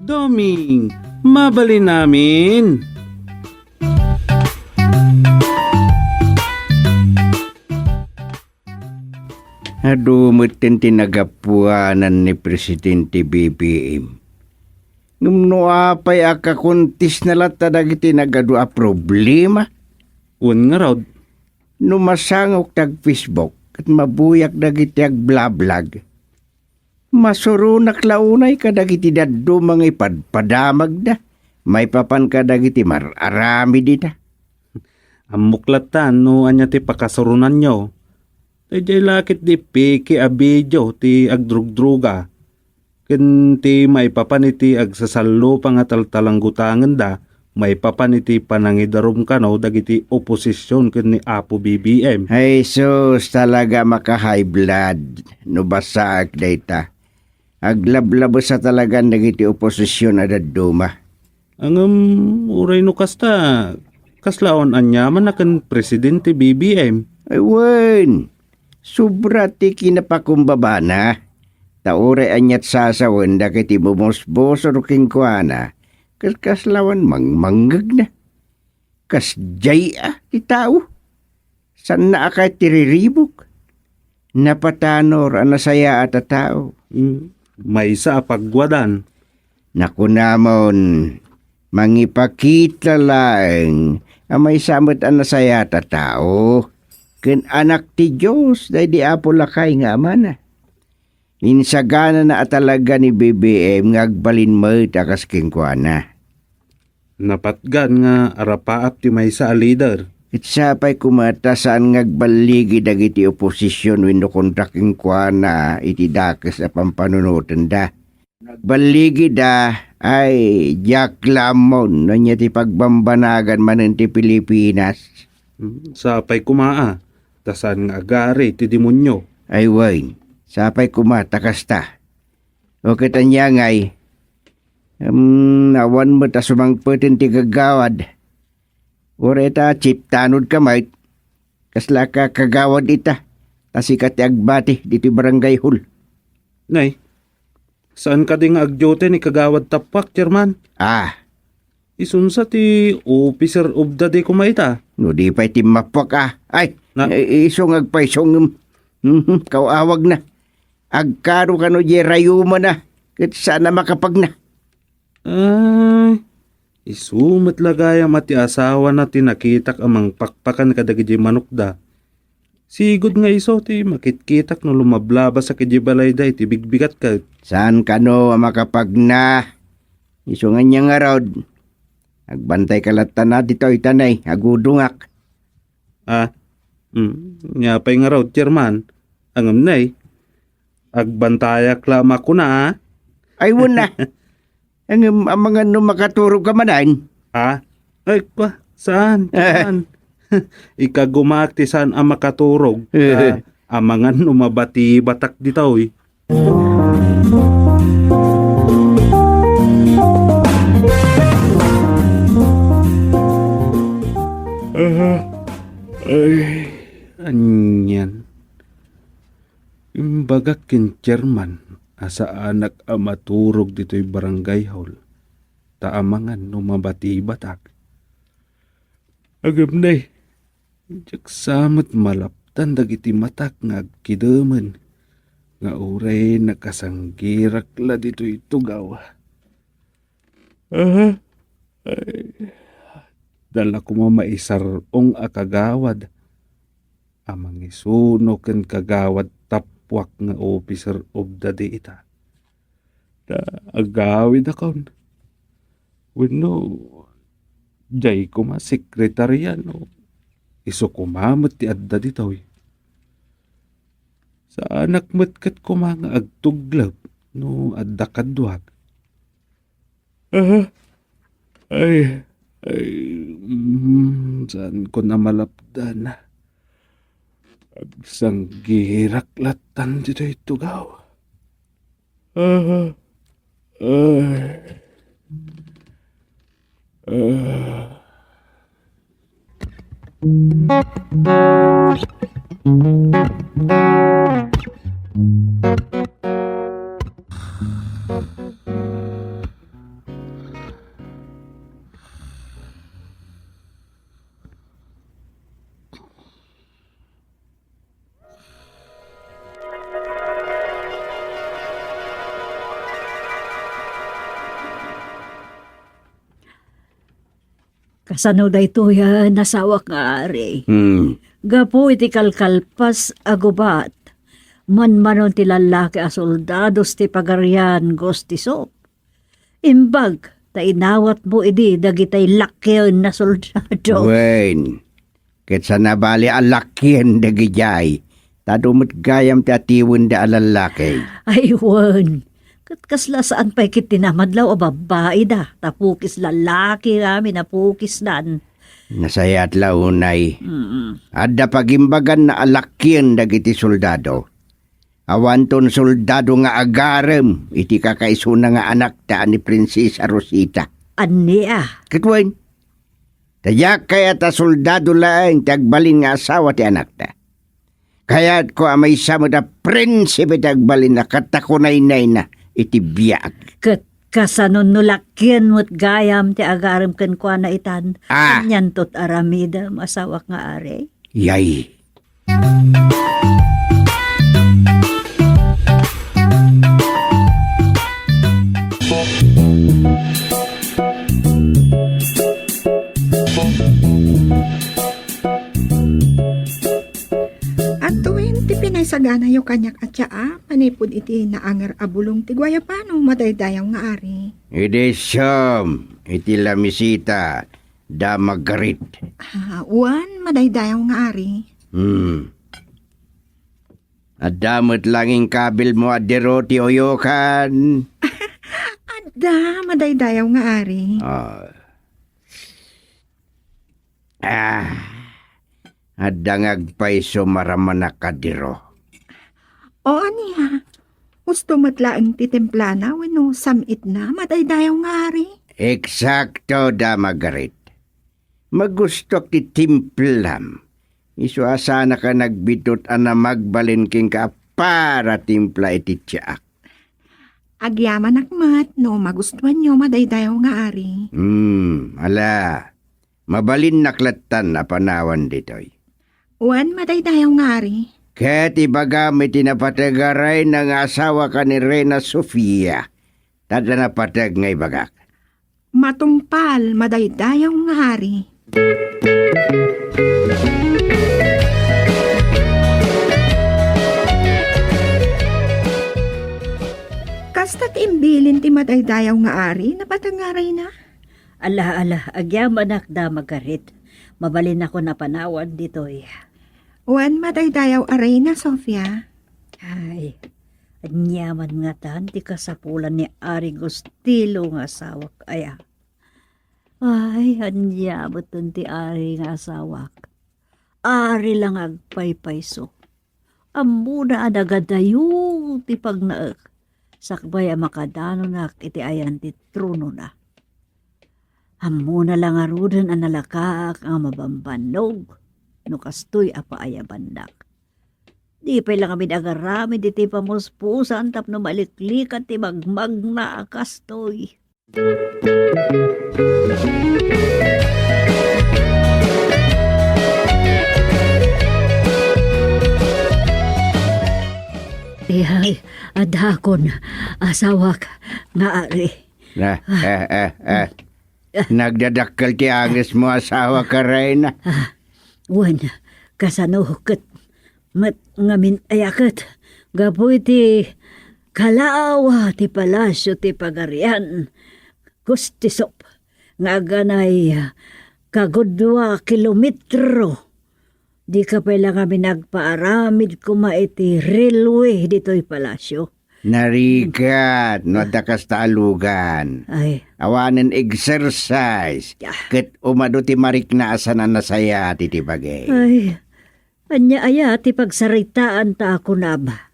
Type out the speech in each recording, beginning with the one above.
Doming, mabali namin. Nadumutin tinagapuanan ni Presidente BBM. Ngumno apay akakuntis na lata dagiti nagadua problema. Un nga raw, Numasangok tag Facebook at mabuyak dagiti ag blablag. Masurunak launay ka dagiti daddo mga ipadpadamag da. May papan ka dagiti mararami dita. ang muklatan no anya ti pakasurunan nyo. Tay lakit di piki a video ti agdrugdruga. Ken ti maipapaniti agsasalo pangataltalang gutangan da, maipapaniti panangidarum kano dagiti oposisyon ken ni Apo BBM. Ay sus, talaga maka-high blood. No basaak data. Aglablabo sa talagang dagiti oposisyon na daduma. Ang uray no kasta, kaslaon anyaman na kan Presidente BBM. Ay wen, sobra ti kinapakumbaba na. Tauray anyat sasawan da kiti bumosbos o king kuana. Kaslawan mangmanggag na. Kasjay ti tao. San na akay tiriribok? Napatanor anasaya at tao. May sa pagwadan. Naku namon, mangipakita lang may samot anasaya at tao. Ken anak ti Diyos day di apo lakay nga mana. Insagana na atalaga ni BBM ngagbalin mo takas kingkuana. Napatgan nga arapaap ti may sa leader. Itsapay kumata saan ngagbaligi dagiti oposisyon wenno kontra kingkuana iti dakes a pampanunutan da. Nagbaligi da ay Jack Lamon no niya ti pagbambanagan manen ti Pilipinas. Sapay kumaa, tasan nga agari ti demonyo. Ay wain, sapay kumata kasta. O kitanya ngay, nawan mo ta sumangputin ti gagawad. Oreta chip tanod kamay, kasla ka kagawad ita, tasikat ti agbati dito barangay hall. Nay, saan ka ding agjote ni Kagawad Tapak, Chairman? Isunsa ti officer of the day kumaita. No di pa'y timapak Ay, isong agpaisong kawawag na. Agkaro ka no di rayuma na. Kat sana makapag na. Ay, isumat lagayam at ti asawa na tinakitak amang pakpakan kadagiti manukda. Sigod nga iso ti makitkitak no lumablaba sa kijibalay da iti bigbigat ka. Saan ka no makapag na? Iso nga niya nga raw. Agbantay kalatan na dito itanay, agudungak. Nyapay nga raw, Chairman. Angam nay, agbantayak lama ko na. Ay wala. Ang mga makaturo ka manan. Ay, saan? Saan? Ikagumakti saan ang makaturog. Amangan umabati batak dito eh. Ay, anyan. Imbagak kin Chairman, asa anak amaturog dito'y barangay hall. Taamangan numabati batak. Agam nay, jaksamot malaptan dagiti matak nga agkidaman. Nga uray nakasanggirak la dito'y tugaw. Ay, dala ko mamaisarong akagawad. Amang isuno ken kagawad tapwak nga officer of the day ita. Da agawid akon. Wenno jay ko ma sekretarya no. Iso kumamot ti adda ditaw. Sa anak matkat ko mga agtuglab no adda kadwag. Ay, saan ko na malapdan? Agsang gihirak-latan dito itugaw. Kasano dayto ya nasawak nga ari. Gapo iti kalkalpas agubat. Manmanon ti lalaki a soldados ti pagarian gostisop. Imbag, ta inawat mo idi dagitay lakyan na soldado. Wen, ket sa nabali alakyan dagijay, tadumot gayam ti atiwen da alalaki. Aywan, katkasla saan pa'y kit tinamadlaw a babae da. Tapukis lalaki kami napukis dan. Nasayat launay. Adda pagimbagan na alakyan dagiti soldado. Awanton soldado nga agarem, iti kakaisuna nga anak ta ni Prinsesa Rosita. Aniya, Kitwen, tayak kaya ta soldado lang tagbalin nga asawa ti anak ta. Kaya't ko amay sama da prinsipe tagbalin na katakunay-nay na iti biyak. kasanon nulakyan mo't gayam ti agaram ken kwa na itan. Ah. Anyan tot aramida masawak nga are. Yay. At tuwin ti pinaysagana yu kanyak at tsaa, manipod iti naangar abulong ti Guayapano, madaydayaw nga ari. Iti siyam, iti lamisita, da Margarit. Wan, madaydayaw nga ari. At damot langing kabil mo adiro ti oyokan. Adda, madaydayaw nga ari. Adda ngagpaiso maramanak kadiro. O aniya, gusto matlaang ti templana, wano samit na, madaydayaw nga ari. Eksakto da Margarit. Magustok ti timplam. Isu asana ka nagbitot ana magbalin king ka para timpla iti tiyak. Agyaman akmat, no magustuhan nyo, madaydayaw nga ari. Ala. Mabalin naklatan na panawan ditoy. Wan, madaydayaw nga ari. Ket ibaga may tinapatagaray ng asawa ka ni Reyna Sofia. Tada napatag nga ibagak. Matumpal, madaydayaw nga ari. Kasta't imbilin ti madaydayaw nga ari, napatangaray na. Ala, agyaman da Margarit. Mabalin ako na panawan ditoy. Wan, madaydayaw aray na, Sofia. Ay, anyaman nga tan ti kasapulan ni Ari Gustilo nga asawak aya. Ay, anyabot ton ti Ari nga asawak. Ari lang agpaypayso. Amuna anagadayo ti pagnaak. Sakbay ang makadano na iti ayan ti trono na. Amuna lang arudan ang nalakaak ang mabambanog. No kastoy apa ayabandak. Di pa lang kami agarami di ti pamuspusan tap no maliklikan ti magmag na kastoy. Ay, adakon, asawak, nga ari. Nagdadakkel ti angis mo asawa ka Reyna. Wan, kasanuhket, ngamin ayaket, gapoy ti kalawa ti palasyo ti pagarian, gustisop, nga ganay kagudwa kilometro. Di ka pala kami nagpaaramid kuma iti railway dito'y palasyo. Narigat, no dakas taalugan. Ay, Awanen exercise. Yeah. Ket umado ti marik na asan na nasaya ti bagay. ay, anya aya ti pagsaritaan ta ako na ba?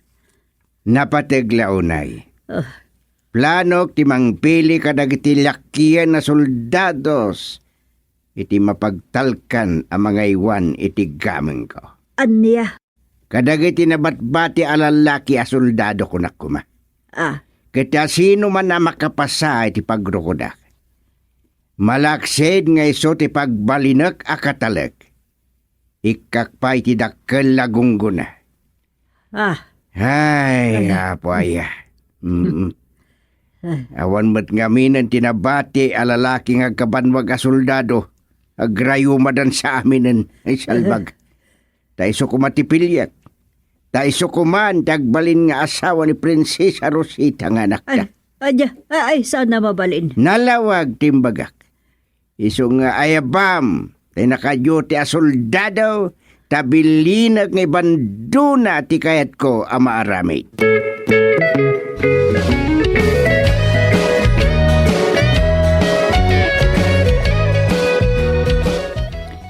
Napategla unay. Ah, Plano ti mangpili ka dagiti lakyan na soldados. Iti mapagtalkan ang mga iwan iti gameng ko. anya? Kadagiti nabatbati alalaki a soldado ko na kuma. Ah, Kita sino man na makapasa iti pagrukodak. Malaksid nga iso ti pagbalinak a katalag. Ikakpay ti dakkel lagungguna. ah, Ay, apo aya. Awan mo't ngaminan tinabati a lalaki nga kabanwag a soldado. agrayumadan sa aminin ay salbag. Taiso ko matipilyak. Taiso ko man tagbalin nga asawa ni Prinsesa Rosita nga anak Ay, da. ay, saan na mabalin? Nalawag timbagak. Iso nga ayabam. Tay nakadyoti a soldado. Tabilinag nga banduna ti kayat ko ama aramid.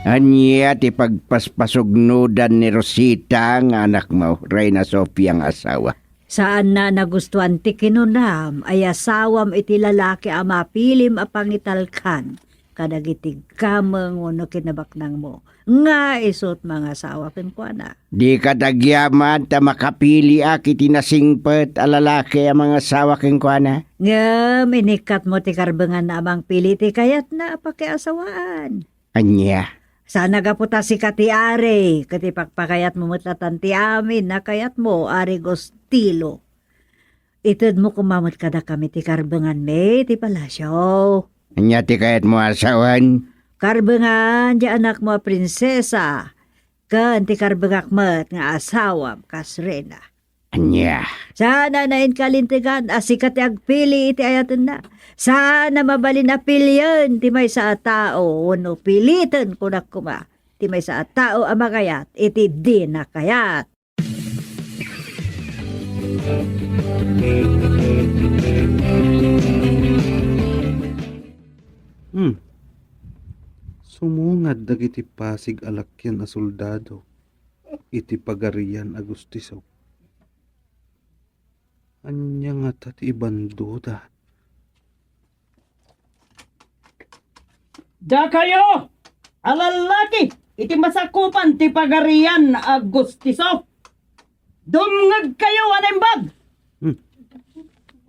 Anya ti pagpaspasugnudan ni Rosita nga anak mo, Reyna Sofia ang asawa. Saan na nagustuhan ti kinunam, ay asawam iti lalaki a mapilim a pangitalkan. Kadagiti kameng uno kinabaknang mo. Nga isot mga asawa kenkwana. Di kadagyaman ta makapili iti nasingpet a lalaki ang mga asawa keng kuana. Nga minikat mo ti karbengan na amang pili ti kayat na pakiasawaan. Anya. Sana gaputa si kati are, kati pagpakayat mo mutlatan ti amin na kayat mo, are gostilo. Itod mo kumamot kada kami ti karbengan me, ti palasyo. Anya ti kayat mo asawan. Karbengan, di anak mo prinsesa. Kan ti karbengak met nga asawam kasrena. Anya. Sana na inkalintigan, asikat ti agpili iti ayatan na. Sana mabalin na pilyon, ti may sa tao, no pilitan kunak kuma. Ti may sa tao amakayat, iti di na kayat. Sumungad dagiti pasig alakyan a soldado. Iti pagarian Agustiso. Anya nga tati ibanduda. Da kayo! Alalaki! Iti masakupan ti pagarian Agustiso. Dumngag kayo anembag!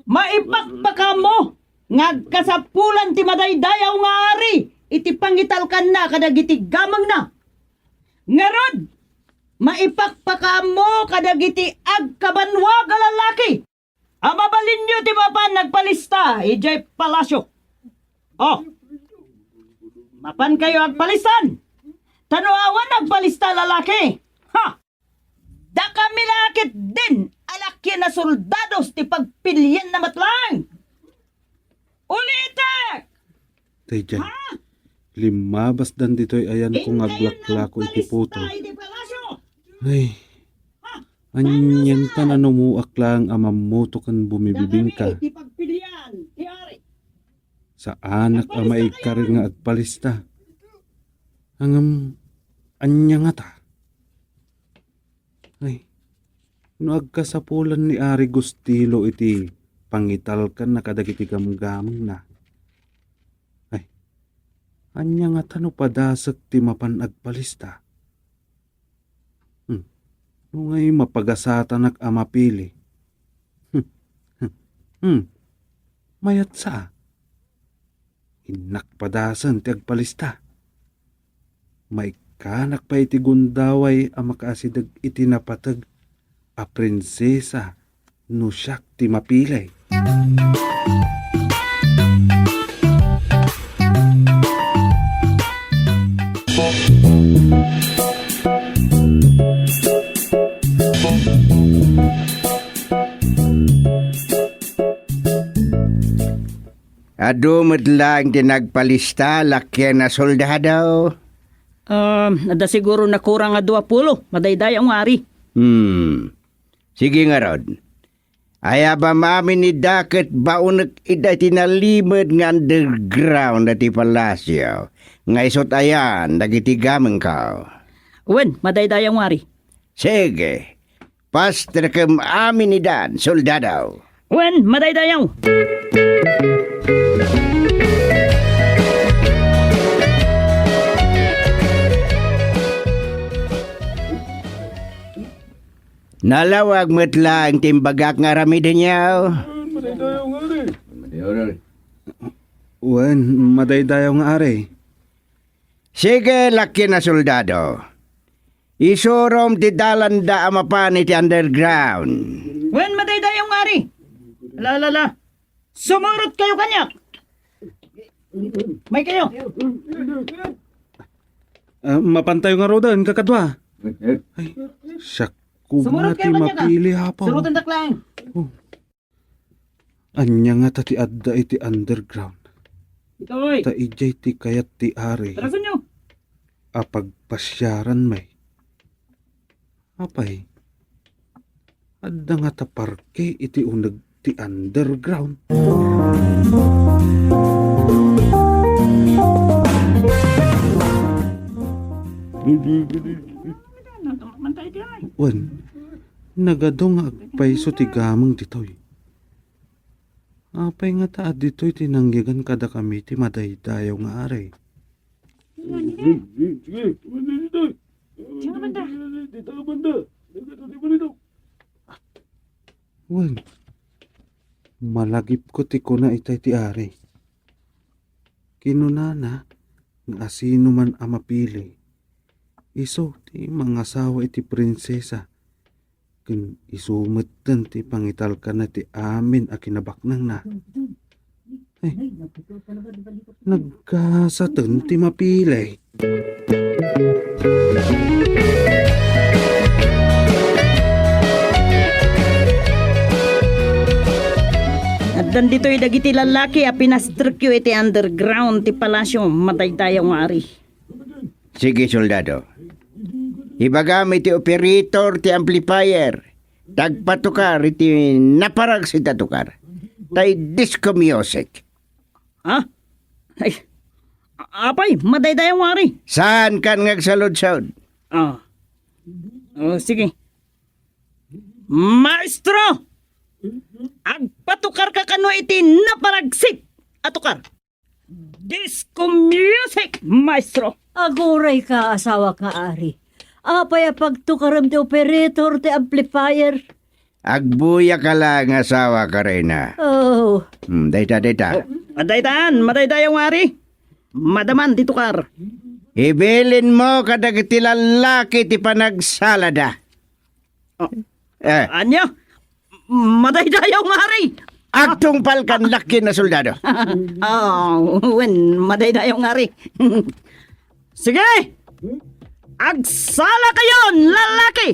Maipakpaka mo! Ngagkasapulan ti madaydayaw nga ari! Iti pangitalkan na kadagiti gamang na! Ngarod! Maipakpaka mo kadagiti agkabanwag a lalaki! Amabalin nyo ti mapan nagpalista, ijay palasyo. Oh! Mapan kayo agpalistan! Tanuawan nagpalista lalaki! Ha! Da kami lakit din alakyan na soldados ti pagpilyan na matlang! Ulitek! Tayjay, limabas dan dito'y ayan kong aglaklako iti puto. Ay, anyan ta na numuak lang amamuto kan bumibibing ka. Sa anak a maikari nga agpalista. Angam, anya nga ta. Ay, no agkasapulan ni Ari Gustilo iti pangitalkan na kadagiti gamgamang na. Ay, anya nga ta no padasag ti mapan agpalista. No ngay mapagasatan ak amapili. Mayat sa. Inakpadasan ti agpalista. Maikanak pa iti gundaway a makaasidag iti napatag a prinsesa no siyak ti mapilay. Ado lang tinagpalista lakyan na soldado. Nada siguro na kurang nga 20, madayday ang ari. Sige nga rod. Aya ba mamin ni daket baunak ida tinalimod nga underground at palasyo. Nga isot ayan, dagiti gamang ka. Wen, madayday ang ari. Sige. Pastor kem amin ni dan, soldado. Wen, madayday ang. Nalawag mo't lang timbagak nga ramidan niyaw. Wen, madaydayaw nga are. Sige, laki na soldado. Isurom ti dalanda amapan iti underground. Wen, madayday ang ari. Lalala. Sumurot kayo kanyak. May kayo. Mapantay nga rodan, kakadwa. Ay, siya Sumunod kumati kayo ba niya ka? mapili hapaw. Surutan daklang. Anya nga tati adda iti underground. Ikaw oy. Ta ijay ti kayat ti ari. Tarasan nyo. Apag pasyaran may. Apay. Adda nga ta parke iti uneg ti underground. Mantay di ay. Wan, nagadong agpaiso ti gamang ditoy. Apay nga taad ditoy tinanggigan kada kami ti madaydayaw nga ari. Sino banda? Wan, malagip ko ti kuna itay ti ari. Kinunana, nga sino man ang mapili. Iso ti mga asawa iti prinsesa. Kin isumeten ti pangital ka na ti amin a kinabaknang na. Ay, nagkasatan ti mapili. At dito'y dagiti lalaki a pinastrikyo iti underground ti palasyo mataytayaw nga ari. Sige, soldado. Ibagamit ti operator ti amplifier. Tagpatukar iti naparag si tatukar. Tay disco music. Ha? Ay, apay, mataytayaw nga ari. Saan kan ngagsalod-salod? Ah. Oh, sige. Maestro! Agpatukar ka kano iti naparagsik atukar. Disco music, maestro. Aguray ka, asawa nga ari. Apay pagtukaram ti operator ti amplifier. Agbuya ka lang asawa ka rin na. Oh, Dayta. Mataytayaw nga ari. Madaman ditukar. Ibilin mo kadagiti lalaki ti panagsalada. Oh. Eh, Anya? Mataytayaw nga ari. agtungpal kan laki na soldado. Mataytayaw nga ari. Sige! Agsala kayon, lalaki!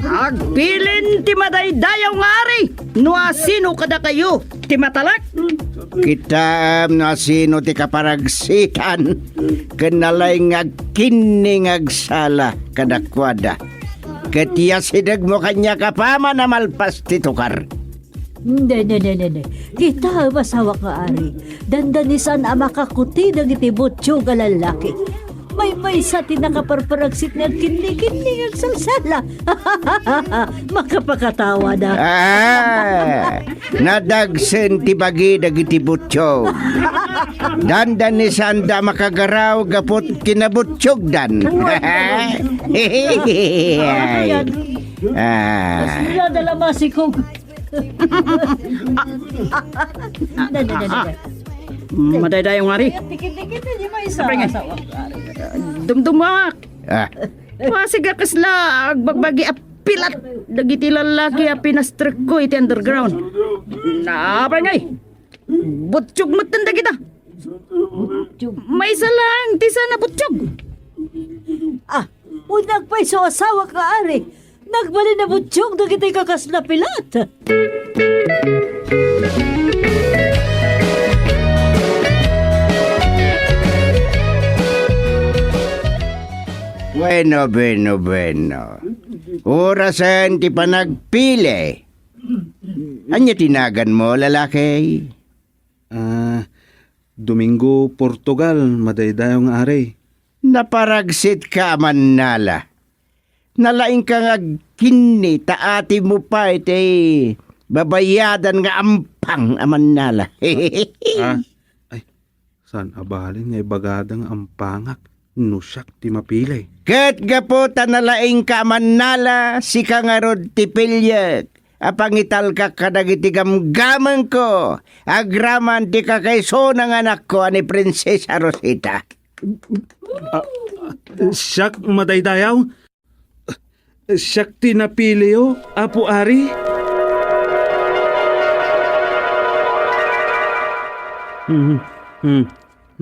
Agbilin ti madaydayaw nga ari. No asino kada kayo, ti matalak? Kita na sino ti kaparagsitan. Kanalay ngagkining agsala kadakwada. Katiya sidag mo kanya kapama na malpas ti tukar. hindi. Kita asawa nga ari. Dandanisan ang makakuti ng itibutyo nga lalaki. May sa tinakaparparagsit nga kini ang salsala. Makapakatawa na. Nadagsen ti bagi dagiti butyo. Dandan ni sanda makagaraw gapot kinabutyogdan. Ayan. Mas nila dala masikog. Madaydayaw nga ari. Dikit-dikit na di may isa. Kapre nga. Asawa nga ari. Dumdumak. Ah, Pasiga kasla agbagbagi apilat. Dagiti lalaki a pinastrik ko iti underground. Napay ngay. Butsyog matanda kita. May isa lang ti sana butsyog. Unang pa'y so asawa ka ari. Nagbali na butsyog na kita'y kakasla pilat. bueno. Orasan ti panagpili. Anya tinagan mo, lalaki? Domingo, Portugal, madaydayaw nga ari. Naparagsit ka man nala. Nalaing ka nga kini taati mo pa iti babayadan nga ampang aman nala. Ay, saan abalin nga ibagadang ang pangak? Nusyak ti mapilay. Ket gaputa nalaing ka man nala si kangarod ti pilyak. Apangital ka kadagiti gamgamang ko. Agraman ti kakaiso ng anak ko ani Prinsesa Rosita. Siyak madaydayaw? Siyak ti napiliyo, Apo Ari?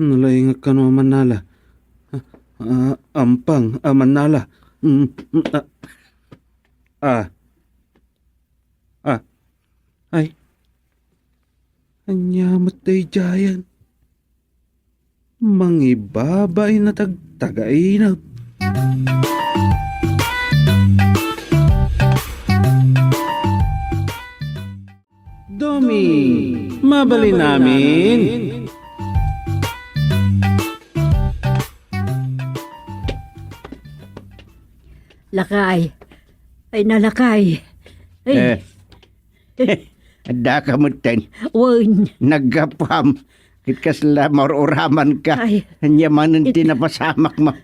Nalaing ka no manala. Ampang, Manala. Mm, mm, ay. Anyamat day jayan. Mangibabay na tagtagainaw. Domi, mabali namin. Lakay. Ay nalakay. Ay, Ada ka mo ten. wan. Nagapam. Kitkas la maruraman ka. Ay, Anyamanan tinapasamak mo.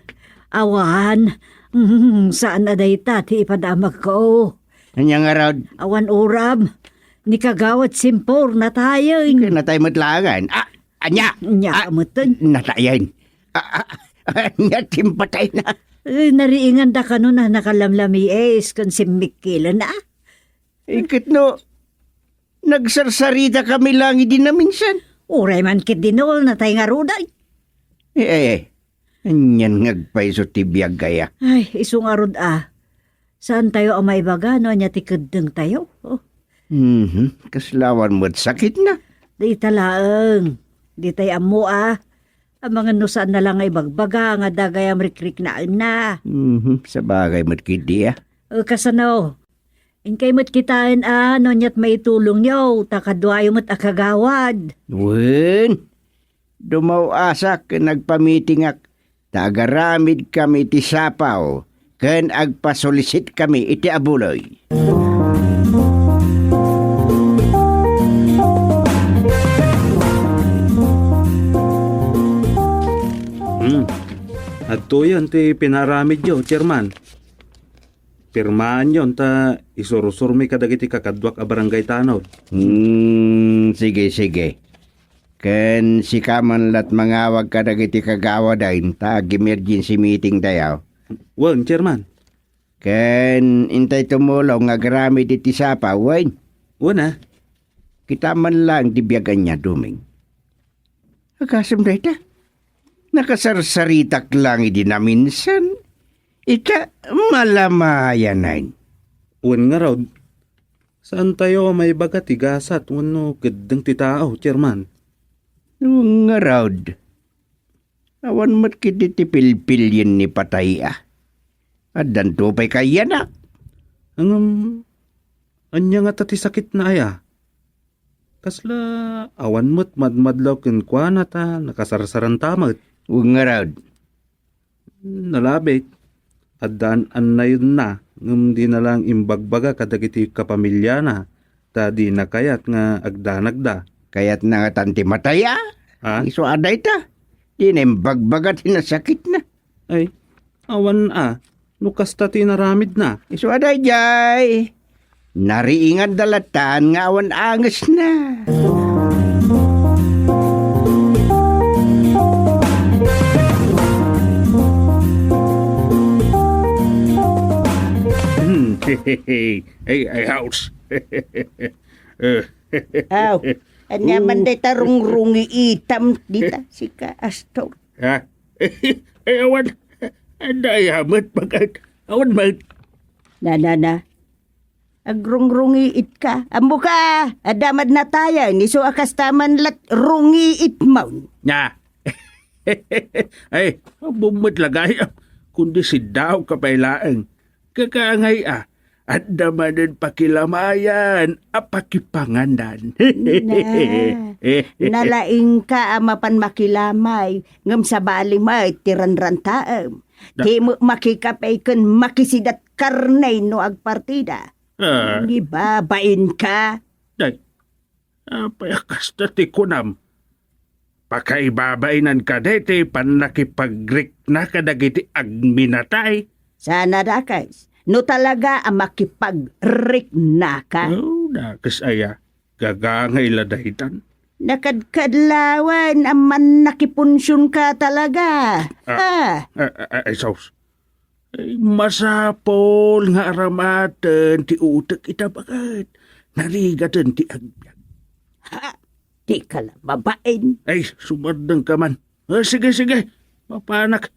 awan. Saan na day ti ipadamag ko? Anya nga raw. Awan uram. Ni kagawat simpor na tayo. Natay matlangan. Anya. Nya kamutan. Natayan. Anya timpatay na. Nariingan da ka na nakalamlami kung si Mikila na. Ikit no. Nagsarsarita kami lang din na minsan. Uray man kit dinol na tayo nga ruday. Anyan ngagpay so tibiyag gaya. Ay, isong arod Saan tayo ang maibaga no nya tikadeng tayo? Oh, Kaslawan mo't sakit na. di talaang. Di tayo amo Ang mga nusan na lang ay bagbaga nga dagay am rikrik na. Sa bagay mo't kidi O kasano? Inkay mo't kitain no nyat maitulong nyo. Takadwayo mo't akagawad. Wen, dumaw asak nagpamitingak. Tagaramid kami ti sapaw. Ken agpasolisit kami iti abuloy. At yan ti pinaramid yo, chairman. Pirmaan yon ta isurusurmi kadagiti kakadwak a barangay tanod. Sige. Ken si kaman lat mangawag ka dagiti kagawa dahin tag emergency meeting dayaw. Wan, chairman. Ken intay tumulong nga gramid iti sapa, wen. Wana. Kita man lang dibiyagan niya duming. Agasam dahi ta. Nakasarsaritak lang idi na minsan. Ika malamayanan. Wan nga raw. Saan tayo may baga tigasat wano gadang ti tao, chairman? Nga raw. Awan mat kiti ti pilpilyin ni patay Adan tupay kaya na. Anya nga tati sakit na aya. Kasla awan mo't madmadlaw ken kuana ta nakasarsaran tamat. Nga raw. Nalabit. Adan an na yun na. Ngum di na lang imbagbaga kadagiti kapamilya na. Ta di na kayat nga agdanag da. Kaya't na nga tanti mataya. Ha? Iso aday ta. Di na imbagbagat hinasakit na. Ay, awan Nukas ta tinaramid na. Iso aday jay. Nariingan dalatan nga awan angas na. Hey, house. Aw, anyaman day tarong-rungi itam dita si Astor. Ha? Awan. Anday hamat bagat. Awan mat. Na. Agrong-rungi it ka. Ambo ka, adamad na tayo. Niso akastaman lat rungi it maun. Nya. Ay, bumot lagay. Kundi si daw kapailaan. Kakangay at damanan pakilamayan apakipangandan. Nalaing ka amapan makilamay. Ngam sa bali may tiranrantaam. Di mo makikapay kun makisidat karnay no agpartida. Di ba bain ka? Day, payakas dati kunam. Pakaibabainan ka dati panakipagrik na kadagiti agminatay. Sana dakas. No talaga ang makipag-rik na ka. Oh, nakas aya. Gagangay ladahitan. Nakadkadlawan ang man nakipunsyon ka talaga. Ay, Saus. Ay, masapol nga aramatan ti utak itabagat. Narigatan ti agbyag. Ha? Di ka lang babain. Ay, sumadang ka man. Sige. Mapanak.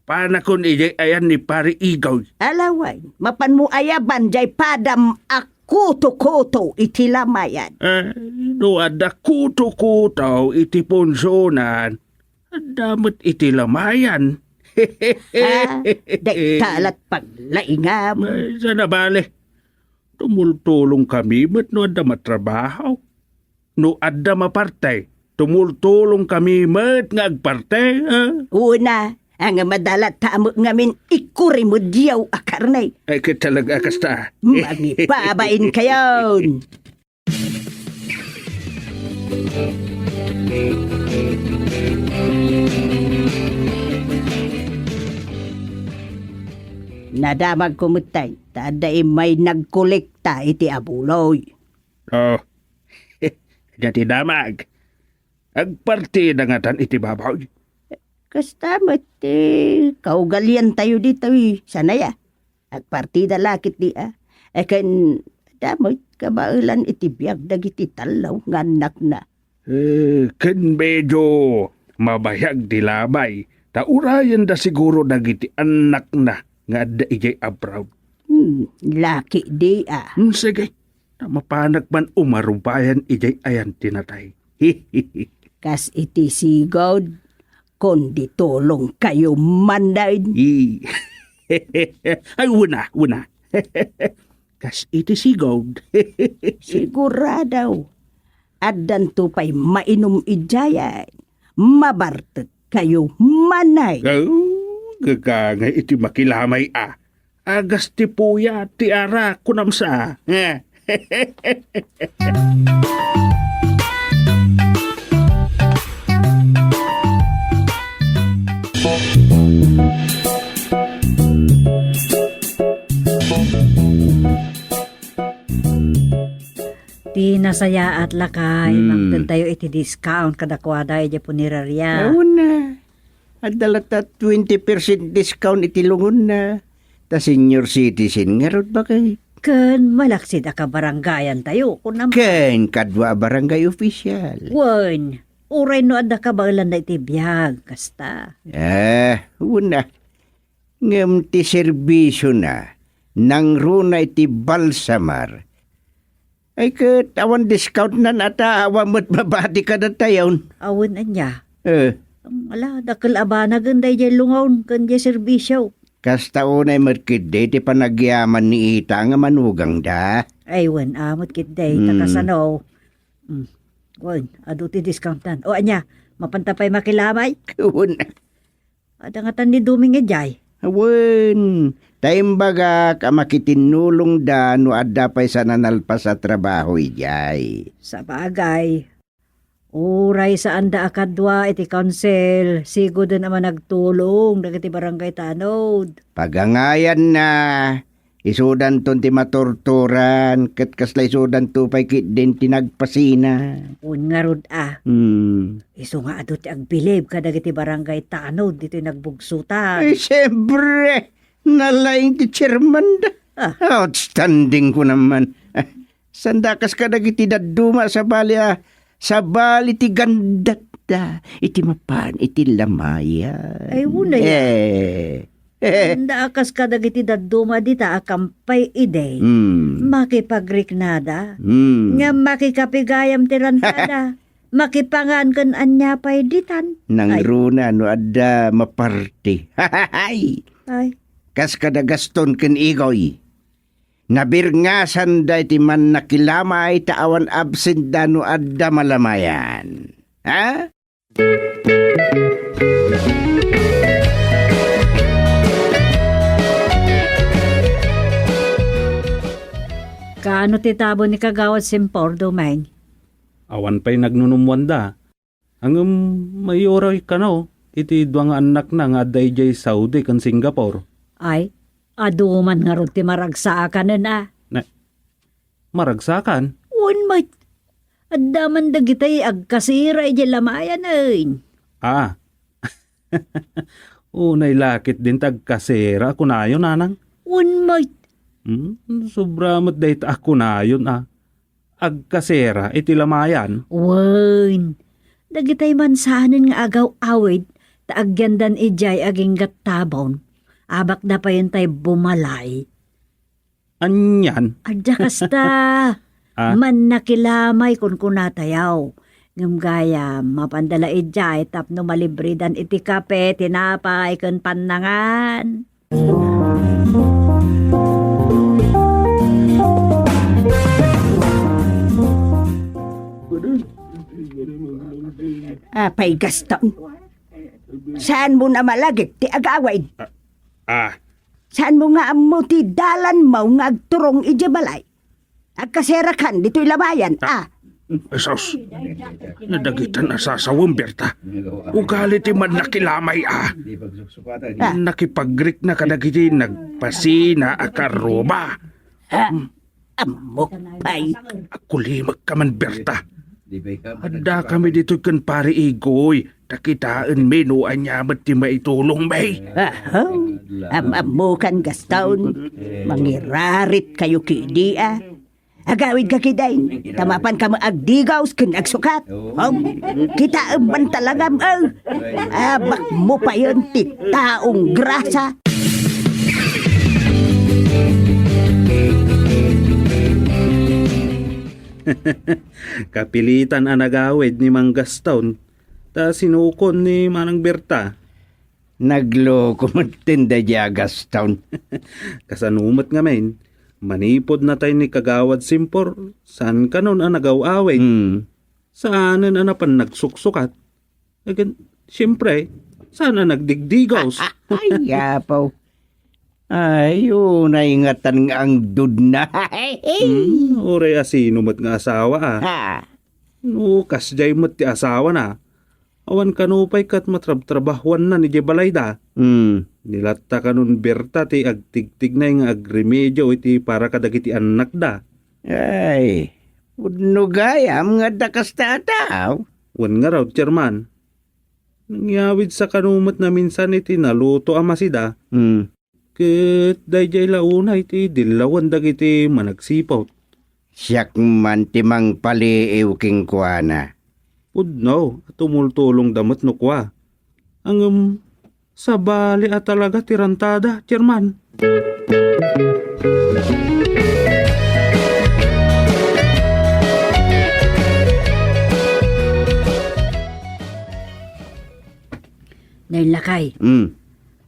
Panakon ijay ayan ni pari igaw. Alaway, mapan mo ayaban jay padam akuto-kuto itilamayan. No ada kuto-kutaw iti punsonan. Damot iti lamayan. Ha? Day talat paglaingam. Sana bale. Tumultulong kami met no ada matrabaho. No ada mapartay. Tumultulong kami met ngagpartay. Una, ang madalat tamo ngamin ikuri mo diyaw akarnay. Ay talaga kasta. Magipabain kayon. Nadamag kumutay, taday may nagkolekta iti abuloy. Oh. Jadi damag. Agparti na nga tan iti babaw. Kasta mati, kaugalian tayo dito sanaya. Agpartida lakit di Akan damoy kabailan iti biyag dagiti talaw nga anak na. Ken medyo mabayag di labay. Taurayan da siguro dagiti anak na nga da ijay abraw. Laki di Sige, mapanak man umarumpayan ijay ayan tinatay. Kas iti sigod, kundi tulong kayo mandain. Ay, una. Kas iti sigod. Siguradaw. Addan tupay mainom ijayay. Mabartet kayo manay. Gagangay iti makilamay Agas ti puya ti ara kunamsa. Ti nasaya at lakay, magdan tayo iti discount kadakwada iti punirarya. Na. Adala ta 20% discount iti lungon na. Ta senior citizen nga rod ba kay? Ken malaksid ka barangayan tayo. Kunam Ken kadwa barangay official. wen, uray no adda ka bailan na iti biyag, kasta. Una. Ngem ti serbisyo na. Nang runa iti balsamar. Ay ket awan discount na nata awamot mabati ka na tayon. Awen anya. Eh, Dakil abana ganday jay lungaw, kan jay serbisyo. kasta unay markid ti panagyaman ni ita nga manugang da. Ay wen, amot kit day, takasano. Wen, adu ti discountan. O anya, mapantapay makilamay. Una. Ada nga tan ni duming ejay. Awen, taimbaga kamakitinulong da no adda pay sa nanalpa sa trabaho ijay. Sa bagay, uray sa anda akadwa iti council, sigo din naman nagtulong dagiti barangay tanod. Pagangayan na, isudan ton ti matorturan, ket kasla isudan to pay kit din tinagpasina. Un nga rod iso nga ado ti agbilib kadagiti barangay tanod dito nagbugsutan. Ay, siyempre, nalaing ti chairman da. Outstanding ko naman. Sandakas ka dagiti daduma sa bali sa bali ti gandat da. Iti mapan, iti lamaya. Ay, una Anda akas kadagiti daduma dita akampay ide. Makipagriknada. Nga makikapigayam ti rantada. Makipangan kan anya pay ditan. Nang Ay. runa no adda maparti. Ay. Kas kadagaston ken igoy. Nabirngasan da iti man nakilamay taawan absent da no adda malamayan. Ha? Kaano ti tabo ni kagawad Simpor domain? Awan pa'y nagnunumwanda. Ang mayoray ka no, iti duwang anak na nga dayjay Saudi kan Singapore. Ay, aduman nga ron ti maragsaakan na. Maragsakan? Un may, adaman dagitay agkasira iti lamayan ay. Unay lakit din tagkasera kunayon nanang. Un may, Sobramot dahit ako nayon agkasera iti lamayan. wen, dagitay man sahanan nga agaw awid, taagyandan ijay aging gattabon. Abak na pa yun tay bumalay. Anyan. Adya kasta. Ah? Man nakilamay kun kunatayaw. Ngam gaya, mapandala ijay tapno malibridan iti kape, tinapay, kun panangan. Apay Gaston. Saan mo na malagit ti agawid? Ah, Saan mo nga amo ti dalan mo nga agturong ijabalay? Agkaserakan dito'y lamayan, esos. Nadagitan na sasawang Berta. Ugali ti man nakilamay Nakipagrik na kadagiti nagpasina akaroba. Amok pay. Akulimag ka man Berta. Handa kami dito kan pari igoy. Takitaan menu anyamat ti maitulong bay. Amamukan Gaston. Mangirarit kayo kidi Agawid ka kiday. Tamapan ka maagdigaws kin agsukat. Kita man talaga abak mo pa yun ti taong grasa. Kapilitan ang nagawid ni Mang Gaston. Ta sinukon ni Manang Berta. Nagloko magtinda dya Gaston. Kasanumat nga men. Manipod na tayo ni Kagawad Simpor. Saan ka nun ang nagaw-awid? Saan ang napan nagsuksukat? Again, siyempre, saan ang nagdigdigaws? Ay, yapaw. Ay, yun, naingatan nga ang dudna. Oray asinumat nga asawa No, kasjay mo't ti asawa na. Awan kanupay kat matrab-trabahuan na ni Jebalayda. Nilatta ka nun Berta ti agtigtig na yung agremedyo iti para kadagiti anak da. Ay, udno gayam nga dakas tataw. Wan nga raw, Chairman. Nangyawid sa kanumat na minsan iti naluto amasida. Ket dayjay launa iti dilawan dagiti managsipaw. Siyak man timang paliiw king kuana. Pudno, tumultulong damot no kwa. Ang sabali at talaga tirantada, Chairman. Nailakay.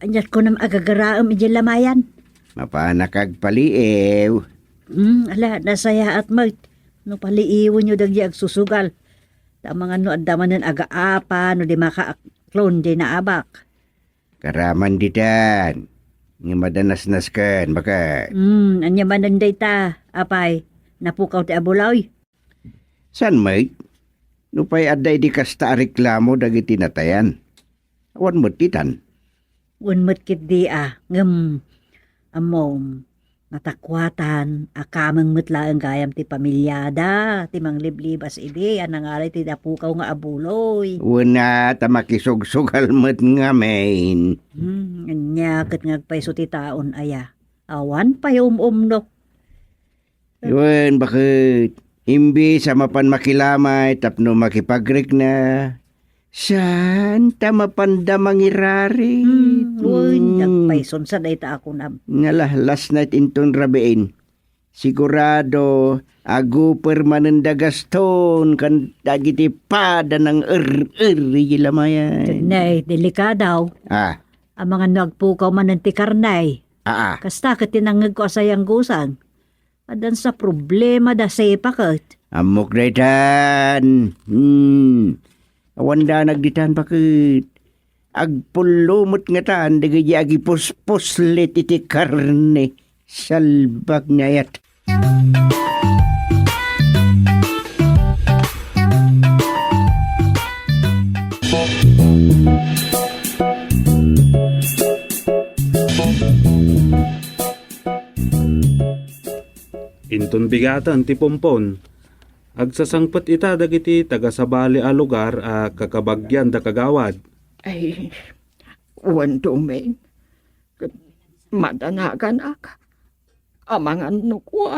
Anyat ko nam agagaraam ijay lamayan. Mapanakag paliiw. Ala, nasaya at mag. No paliiwan nyo dagdi agsusugal. Tamang ano adamanan aga-apa no di makaaklon di naabak. Karaman ditan. Nga madanas-nas kan, baka. Anya manan ta, apay. Napukaw ti abulaw. San may? Nupay aday di kasta reklamo dagiti natayan. Awan mo titan. Unmat kit di ngem amom matakwatan akamang mutla ang gayam ti pamilyada ti mangliblibas idi anangaray ti dapukaw nga abuloy. Una tamakisugsugal mo't nga main. Anya ket ngagpayso ti taon aya. Awan pa umno. Yun, bakit? Imbi sa mapan makilamay tapno makipagrik na. Saan tamapanda mangirari? Uy, nagpayson sa dayta ako na. Ngalah, last night inton rabiin. Sigurado, agu permanenda Gaston kan dagiti pada ng lamayan. Nay, delikadaw. Ang mga nagpukaw man ng tikarnay. Kasta ka tinangag ko asayang gusang. Adan sa problema da sepa kat. Amok daytan. Awanda nagditan bakit? Agpulumot nga tan, dagay agi puspuslit iti karne. Salbag na yat. Inton bigatan ti pompon. Agsasangpat ita dagiti tagasabali a lugar a kakabagyan da kagawad. Ay, uwan dumain. Madanagan ak. Amangan no ko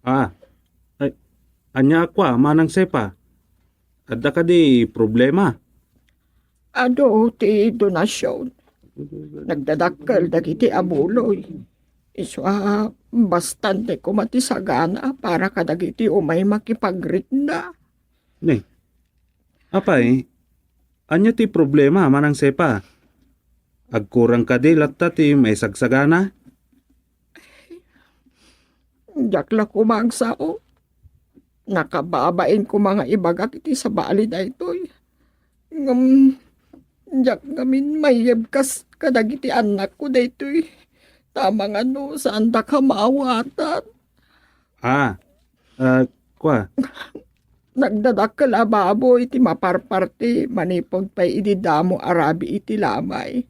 Ay, anya kwa manang sepa. Adda ka di problema. Ado ti donasyon. Nagdadakkel dagiti abuloy. Iswa bastante ko matisagana para kadagiti umay makipagritna. Ning, apay, anya ti problema manang sepa? Agkurang kadilat ta ti may sagsagana? Jakla ko magsao. Nakababain ko mga ibagak iti sa bali da ito'y. Jak ngamin mayebkas kadagiti anak ko da ito'y. Tamang ano, saan da ka maawatan. Kwa, Nagdadakkel ababo iti maparparte manipod pa'y ididamo arabi iti lamay.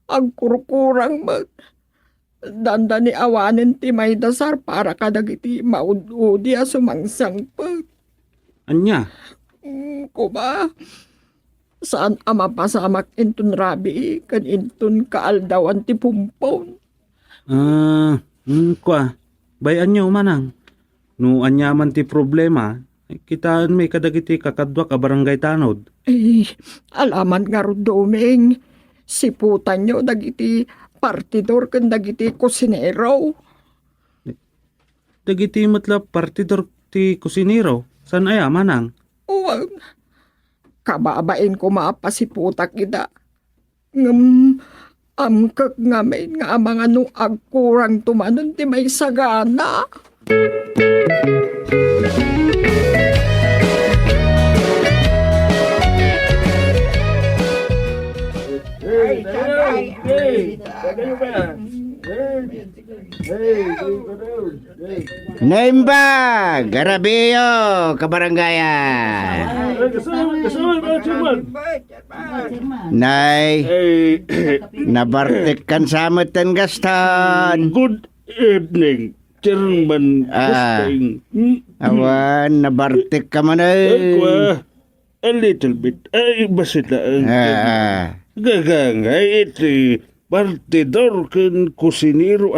Agkurkurang mag. Danda ni awanen ti may dasar para kadagiti maud-udi a sumangsangpag. anya? Kuba, saan ama pasamak intun rabi kan intun kaaldawan ti pumpon. Kwa, bayan nyo manang. No anyaman ti problema, kitaan may kadagiti kakadwa ka barangay tanod. Alaman nga ro doming, siputan nyo dagiti partidor kan dagiti kusinero. Dagiti matla partidor ti kusinero. San aya manang? O, kababain ko maapasiputak ida. Amkak ngamin nga mga nung agkurang tumanon ti may sagana. Naimba, Garabio, kabarangayan. Nay, nabartik kan samatan gastan. Good evening, Chairman Ah. Gusting. Awan, nabartik ka man Aqua, a little bit. Ay, basit na ang gagangay iti partidor ken kusiniro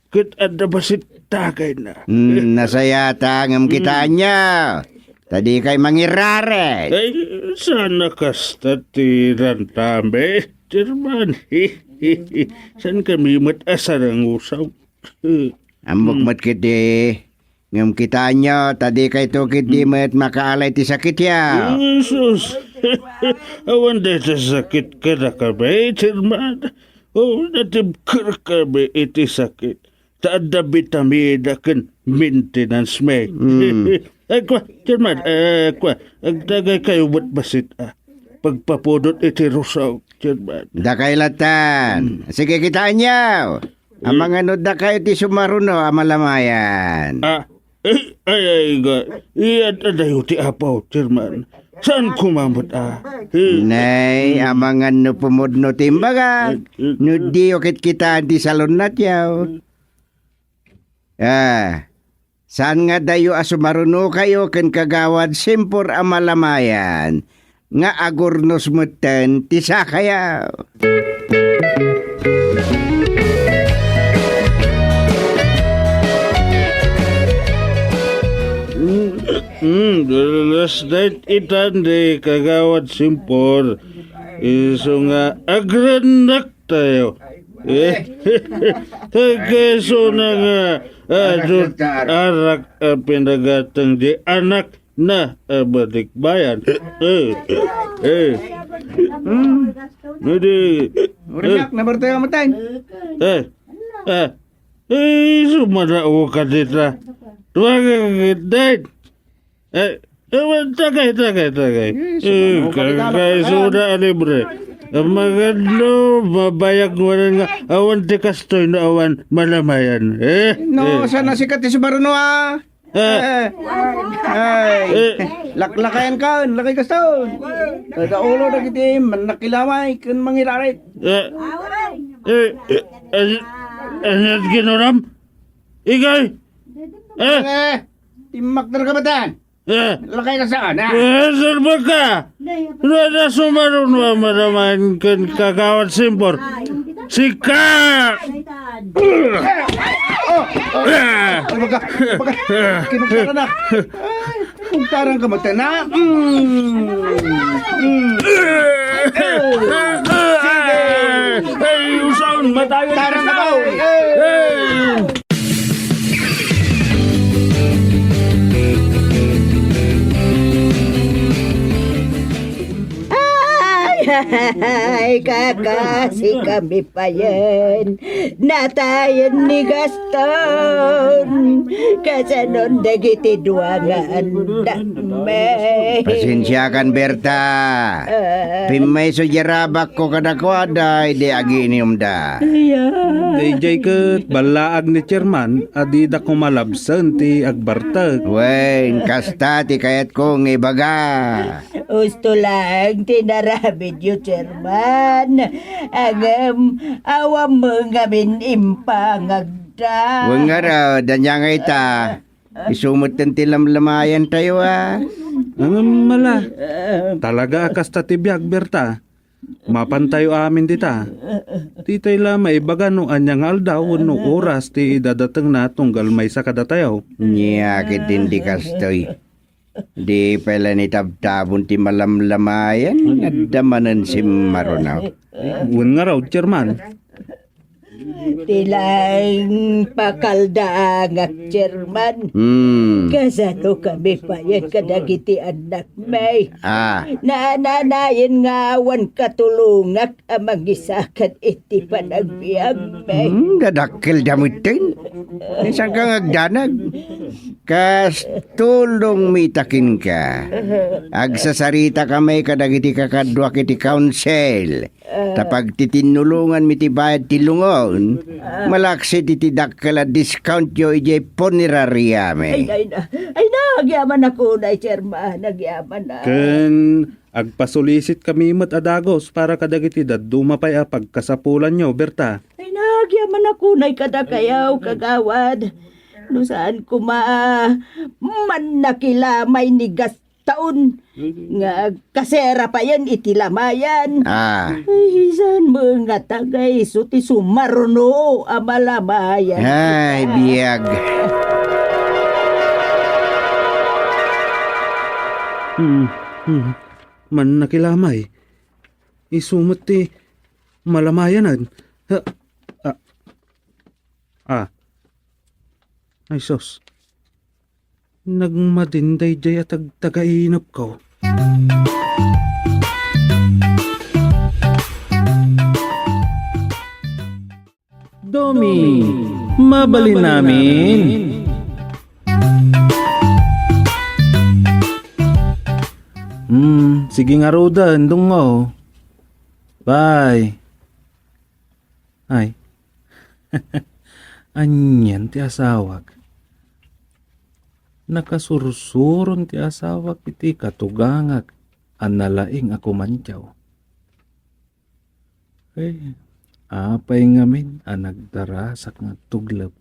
ket ada basit tagay na. Nasayata ngam kita niya. Tadi kay mangirare. Ay, sana kasta ti rantambe, Chairman. San kami matasa ng usaw? Ambok mat kiti. Ngam kita niya. Tadi kay to kiti mat makaalay ti sakit ya. Jesus! Awan day sa sakit ka na kami, Chairman. O, natib ka kami iti sakit. Taada bitamida kan maintenance may. Ay, kwa, Chairman, kwa, agdagay kayo ba't basit pagpapudot iti rusaw, Chairman. Dakay latan. Sige kita niya. Ang mga no dakay ti sumaruno amalamayan. Ay, iyan adayo ti apaw, Chairman. Saan kumamot Nay, amangan no pumudno timbaga. No di okit kita di salon nat yaw. Saan nga dayo asumaruno kayo ken kagawad simpor amalamayan. Nga agurnos muten ti sakayaw. The last night itan de kagawad simpor. Iso nga agranak tayo. Kagkeso na nga arak pinagatang di anak na balikbayan. Hindi. Uriyak, nabartay ka matay. Sumarao ka dito. Tuwagagitay. Tagay. Kagay suda libre. Maganda, mabayag mo nga. Awan ti kastoy na awan malamayan. No, sana sikat ti sumaruno laklakayan ka, lakay kaston. Kaulo na kiti, manakilaway, kan mangirarit. Anyat ginoram? Igay? Timak na kabatan. Lakay ka saan, Saan ba ka? Na sumaron mo maraman kan kagawad simpor. Sika! Kinuktaran na. Kuktaran ka mata na. Ay, kakasi kami pa yan. Natayan ni Gaston. Kasanon dagiti duwangan me. Pasensya kan Berta. Pimay so jarabak ko kadakwada, di aginium da. DJ ket balaag ni chairman adida ko malabsan ti agbartag. Wen, kasta ti kayat kong ibaga. Gusto lang tinarabid yu, Chairman. Agam, awam mo ngamin impangagda. Wen nga raw, danya nga ita. Isumot ng tilamlamayan tayo Ang mala. Talaga kasta ti biag Berta. Mapantayo amin dita. Titay lamay baga no anyang aldaw no oras ti idadateng na tunggal may sa kadatayaw. Niyakit hindi kastoy. Di pala ni tabtabon ti malamlamayan. Nadamanan si Maronaw. Wen nga raw, chairman. Tilang pakaldangak, Chairman. Kasano kami pa yan kadagiti anak may. Naananayin nga awan katulungak amang isakan iti panagbiag may. Dadakil damitin. Isang kang agdanag. Kas tulong mitakin ka. Agsasarita kamay kadagiti kakadwa kiti council. Tapag titinulungan miti bayad tilungon. Malaksi titidakkala discount yo ije poneraria me. Ay na, agyaman ako na, Chairman. Agyaman na. Ken agpasulisit kami met adagos para kadagiti dadumapay a pagkasapulan nyo, Berta. Ay nagyaman ako na kadakayaw kagawad. No saan ko man nakilamay ni Gaston. Nga kasera pa yan itilamayan. Ay saan mga tagay suti sumarno amalamayan. Ay, biyag. Man nakilamay. Isumot ti malamayanan. Ay sos. Nagmadinday jay at tagainap ko. Domi, mabalin namin. Sige nga Roda, andong nga oh. Bye. Ay. Anyan ti asawag. Nakasursuron ti asawag iti katugangag. Analaing ako mantyaw. Apay ngamin anagdarasak nga tuglab.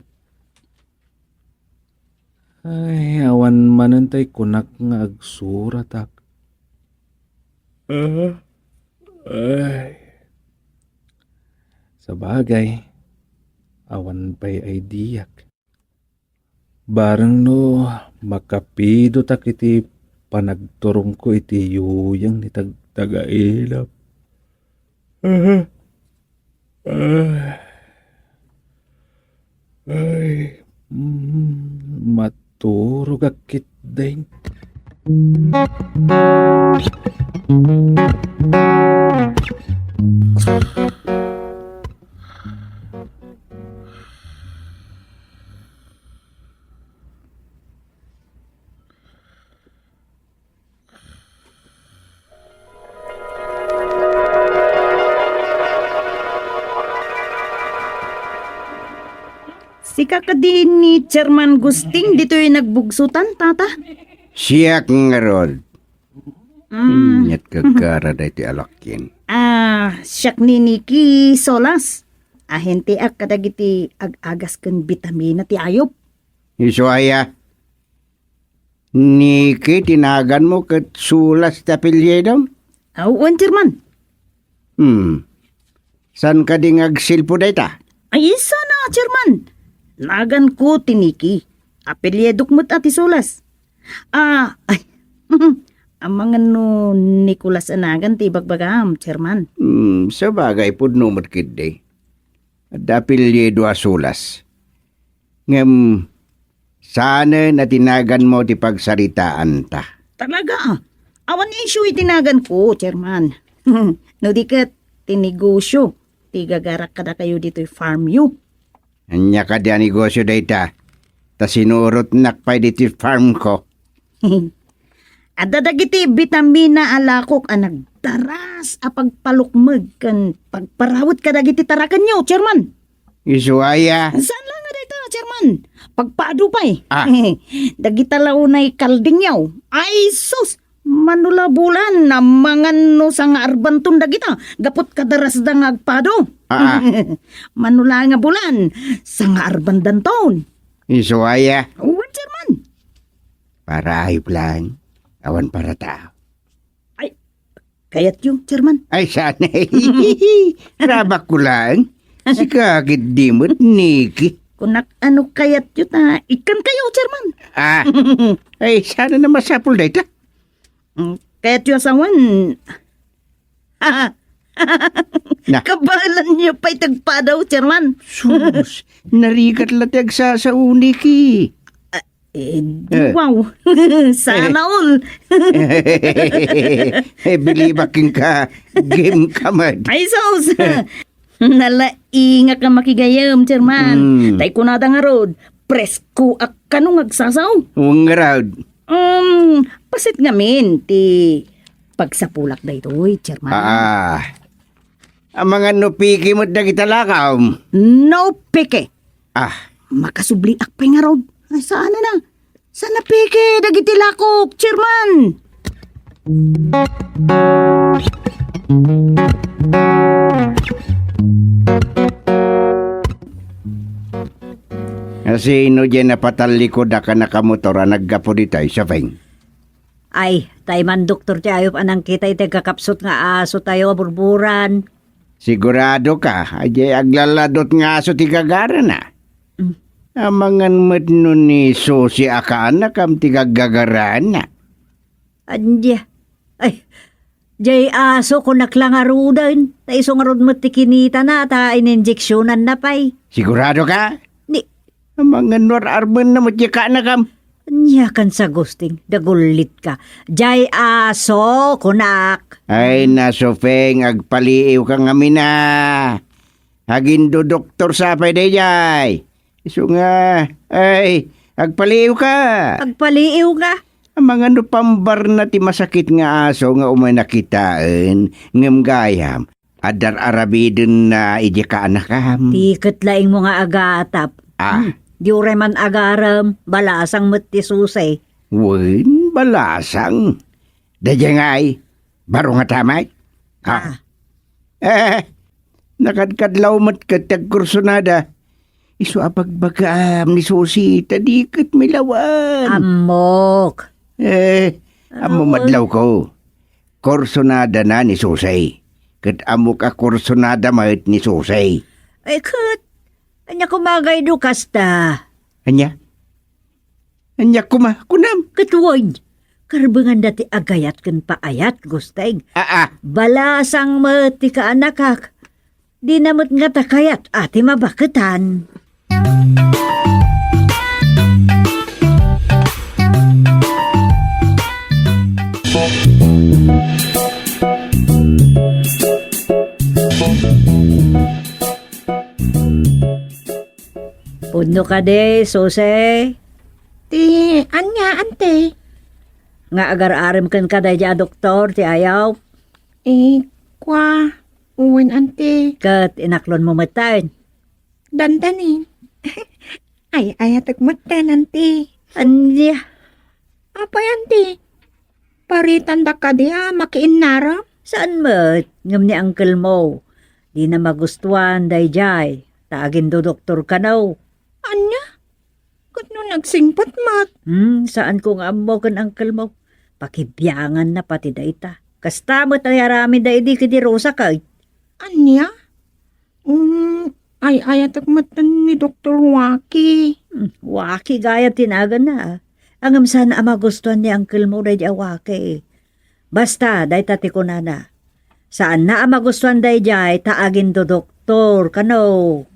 Ay, awan manantay kunak nga agsuratak. Sa bagay, awan pa'y ay diyak. Barang no, makapido tak iti panagturong ko iti yuyang ni tagailap. Maturog akit din. Sika ka din ni Chairman Gusting dito yung nagbugsutan, tata? Siyak nga rod. Nyat kagara da iti alakyin. Siyak ni Nikki Solas. Ahente ak kadagiti ag-agas ken bitamina ti ayop. Isuaya. Niki, tinagan mo kat sulas ta pilyedom? Awan, Chairman. San ka ding agsilpo da ita? Ay, isa na, Chairman. Nagan ko tiniki. Apelyedok mo't ati Solas. Ang mga no Nicolas anagan ti bagbagam, Chairman. Sa bagay po numot kid Dapilyedo asulas. Ngam, sana na tinagan mo ti pagsaritaan ta. Talaga, awan issue itinagan ko, Chairman. No di kat, tinegosyo. Tigagarak ka na kayo dito'y farm you. Anya ka di negosyo dayta. Ta sinurot nakpay diti farm ko. At dadagiti vitamina alakok ang nagdaras a pagpalukmag kan pagparawot ka dagiti tarakan nyo, chairman. Isuaya. Saan lang nga dito, chairman? Pagpaado pa eh. Ah. Dagita launay kalding yaw. Ay sus! Manula bulan na mangano sa nga arbantun dagita. Gapot kadaras da nga agpado. Ah. Manula nga bulan sa nga arbandanton. Isuaya. Uwan, chairman. Para ayop lang. Awan para tao. Kayat yung, chairman. Ay sana. Rabak ko lang. Si kakit dimot, Niki. Kunak ano kayat yun na ikan kayo, chairman. Ah. Ay sana na masapul dayta. Kayat yung asawan. Na. Kabalan niyo pa'y tagpadaw, chairman. Sus. Narigat latag sa Uniki. Wow. Sana all. Bilibaking ka. Game ka man. Ay, sos. Nalainga ka makigayam, chairman. Tay kunada nga rod. Presko ak kanong agsasaw. Huwag raud. Pasit ngamin, ti pagsapulak da ito'y, chairman. Ang mga nupiki mo't na kita lakam. No peke. Makasubli Akpay nga rod. Ay, saan na? Sana peke, dagiti lakok, chairman. Sino dyan napatalikod na ka nakamotora naggapo di tayo sa feng? Ay, tayman doktor ti ayop anang kita iti kakapsot nga aso tayo burburan. Sigurado ka, ajay aglaladot nga aso ti gagara na. Amangan mo't nun ni Susi akaanak am ti gagagaraan na. Andya. Ay, jay aso ko naklangarudan. Ta isong arod mo ti kinita na ta ininjeksyonan na pay. Sigurado ka? Ni, Amangan nor arman na mo't yakaanak am. anya kan sa gusting, dagulit ka. Jay aso, kunak. Ay nasofeng agpaliiw ka nga mina. Hagindo doktor sapay day jay. Iso nga, ay, agpaliiw ka. Agpaliiw ka. Ang mga pambar na ti masakit nga aso nga umay nakitaan, ngam gayam, adar arabidin na iji ka anakam. Tiket laing mo nga agatap. Di uray man agaram, balasang mati susay. Wen, balasang. Dadya nga ay, baro nga tamay. Nakadkadlaw mat katag kursunada. Isu apagbagaam ni Susi, tadikat may lawan. Amok. Amo madlaw ko. Kursunada na ni Susay. Kat amo ka kursunada mahit ni Susay. Ay, kat. Anya kumagay do kasta. Anya? Anya kunam? Katuwag. Karbangan dati agayat kan paayat, gustay. Balasang mati ka anakak. Di namot nga takayat ati mabaketan. Puno ka de, Sose. Ti, anya, ante. Nga agar-aram kan ka da doktor, ti ayaw. Kwa, uwan, ante. Kat inaklon mo matan. Dandanin. Ay, ayatag matan, ante. Anya. Apay, ante. Paritan da ka diya, makiinara. Saan mo? Ngam ni uncle mo. Di na magustuhan, dayjay. Taagin do doktor ka na. Anya? Kat no nagsingpat mat. Saan kung amo kan uncle mo? Pakibiyangan na pati dayta. Kasta mo tayarami da di kidi Rosa kay. Anya? Ay, ayatag matan ni Dr. Waki. Waki gaya tinagan na. Angam sana ang magustuhan ni uncle mo day Waki. Basta, dayta ti kunana. Saan na ang magustuhan day jay, taagin do doktor, kano.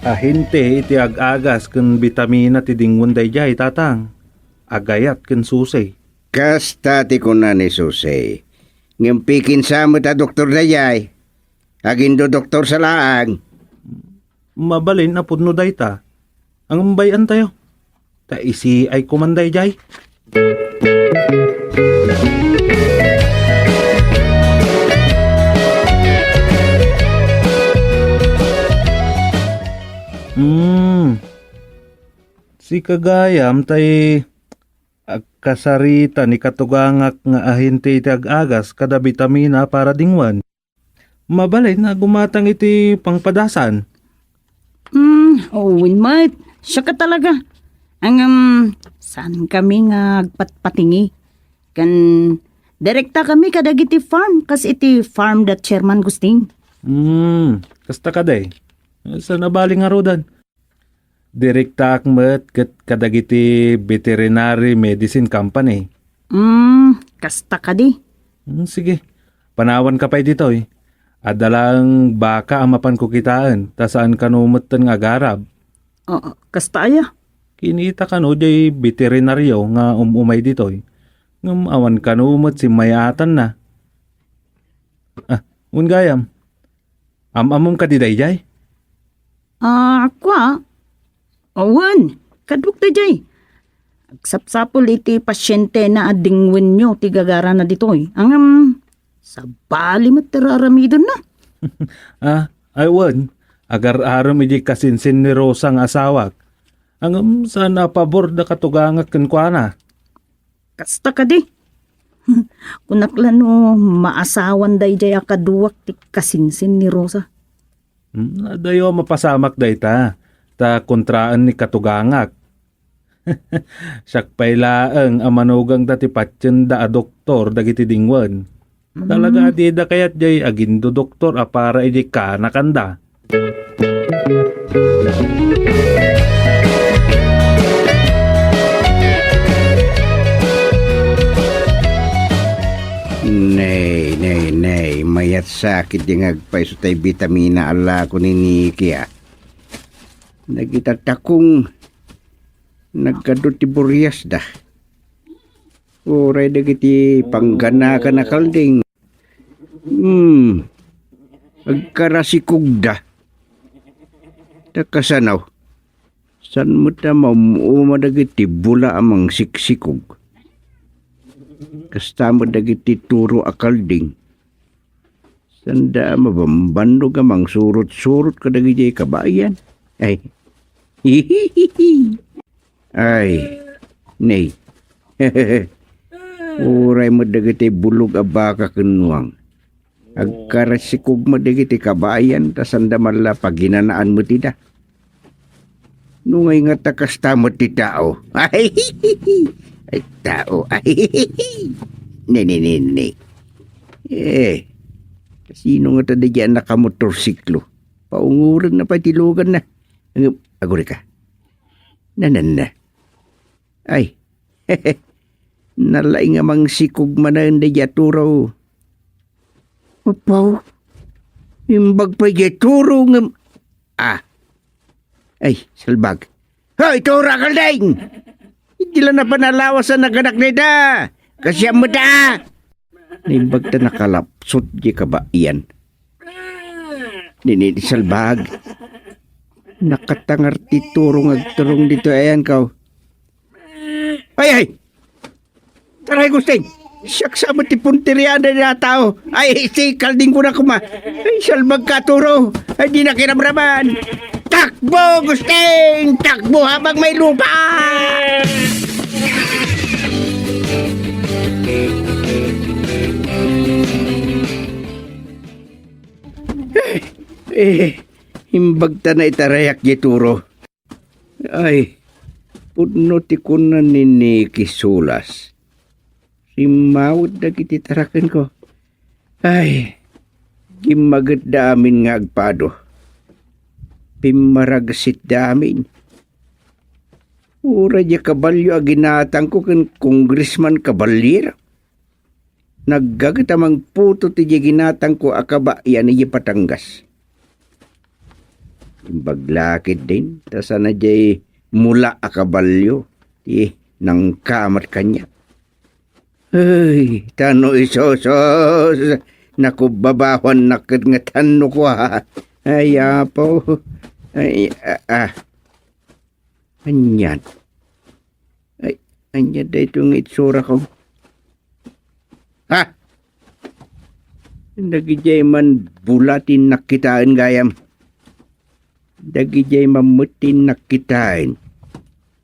Ahinte iti ag-agas ken bitamina ti dingwan dayjay tatang. Agayat ken susay. Kasta ti kuna ni Susay. Ngimpikin sa mo ta doktor dayay. Agindo doktor sa laang. Mabalin na pudno dayta. Ang bayan tayo. Ta isi ay kumanday jay. Si kagayam tay agkasarita ni katugangak nga ahinte iti ag-agas kada bitamina para dingwan. Mabalay na gumatang iti pangpadasan. Win mate. Siya ka talaga. Ang saan kami nga agpatpatingi. Kan direkta kami kadag iti farm. Kas iti farm that chairman gusting. Kasta kaday. Sa nabaling nga rodan. Direkta akmet ket kadagiti veterinary medicine company. Kasta ka di. Sige, panawan ka pa dito eh. Adalang baka ang mapan ko kitaan, ta saan kanumutan nga garab. Kasta aya. Kinita ka no, jay veterinaryo nga umay dito eh. Ngam awan kanumot si mayatan na. Ungayam. Amamom ka diday jay? Kwa. Awan. Kadwak da jay. Agsapsapol iti pasyente na adingwin nyo tigagara na dito eh. Ang sa bali matararamidon na. Aywan. Agar-aram iji kasinsin ni Rosa nga asawak. Ang sana pabor da katugangak kenkwana. Kasta ka di. Kunaklan no maasawan day jay akaduwak ti kasinsin ni Rosa. Dayo mapasamak day ta kontraan ni katugangak. Siyak pailaang amanugang dati patyen da a doktor dagiti dingwan. Talaga di da kayat jay agindo doktor para iji kanakanda. Nay, mayat sakit yung agpaiso tay vitamina ala ko ni Niki Nagitatakong nagkadot ti buryas da. Uray dagiti panggana ka na kalding. Agkarasikog da. Takasanaw. San mo ta mamuuma dagiti bula amang siksikog. Kasta mo dagiti turo akalding. Sanda mabambando ka mang surut-surut ka dagiti kabayan. Ay. Ay. Nay. Uray mo dagiti bulog a baka kenuang. Agkarasikog mo dagiti kabayan ta sanda mala paginanaan mo tida. Nungay nga takasta mo ti tao. Ay. Ay tao. Ay. Ni. Sino nga tada dyan nakamotorsiklo? Paunguran na patilugan na. Aguri ka. Nanan na. Ay. Nalay nga mang sikog manan da jaturaw. Upaw. Imbag pa jaturaw nga. Ay, salbag. Hoy, tura kaldeng! Hindi lang na panalawas sa naganak nida. Kasi mo da. Naimbag ta nakalapsot di ka ba iyan? Nini salbag. Nakatangar ti turong agturong dito ayan ka. Ay! Taray gusting! Siyak sa mo ti punteriada na tao. Ay, si kalding ko na kuma. Ay, salbag ka turo. Ay, di na kiramraman. Takbo, gusting! Takbo habang may lupa! Himbag ta na itarayak gituro. Ay, pudno ti kunan ni Niki Sulas. Simawad na kiti tarakan ko. Ay, gimagat damin nga agpado. Pimaragasit damin. Ura di kabalyo aginatang ko kan Congressman Caballero. Naggagamang puto ti ginatang ko akaba yan iya Patangas. Baglakid din. Ta sana jay mula akabalyo. Ti nang kamat kanya. Ay, tano isosos. Naku babahon nakit nga tano ko ha. Ay, apo. Ay, Anyan. Ay, anyan da itong itsura ko. Ha? Dagijay man bulatin nakitaan gayam. Dagijay mamutin nakitaan.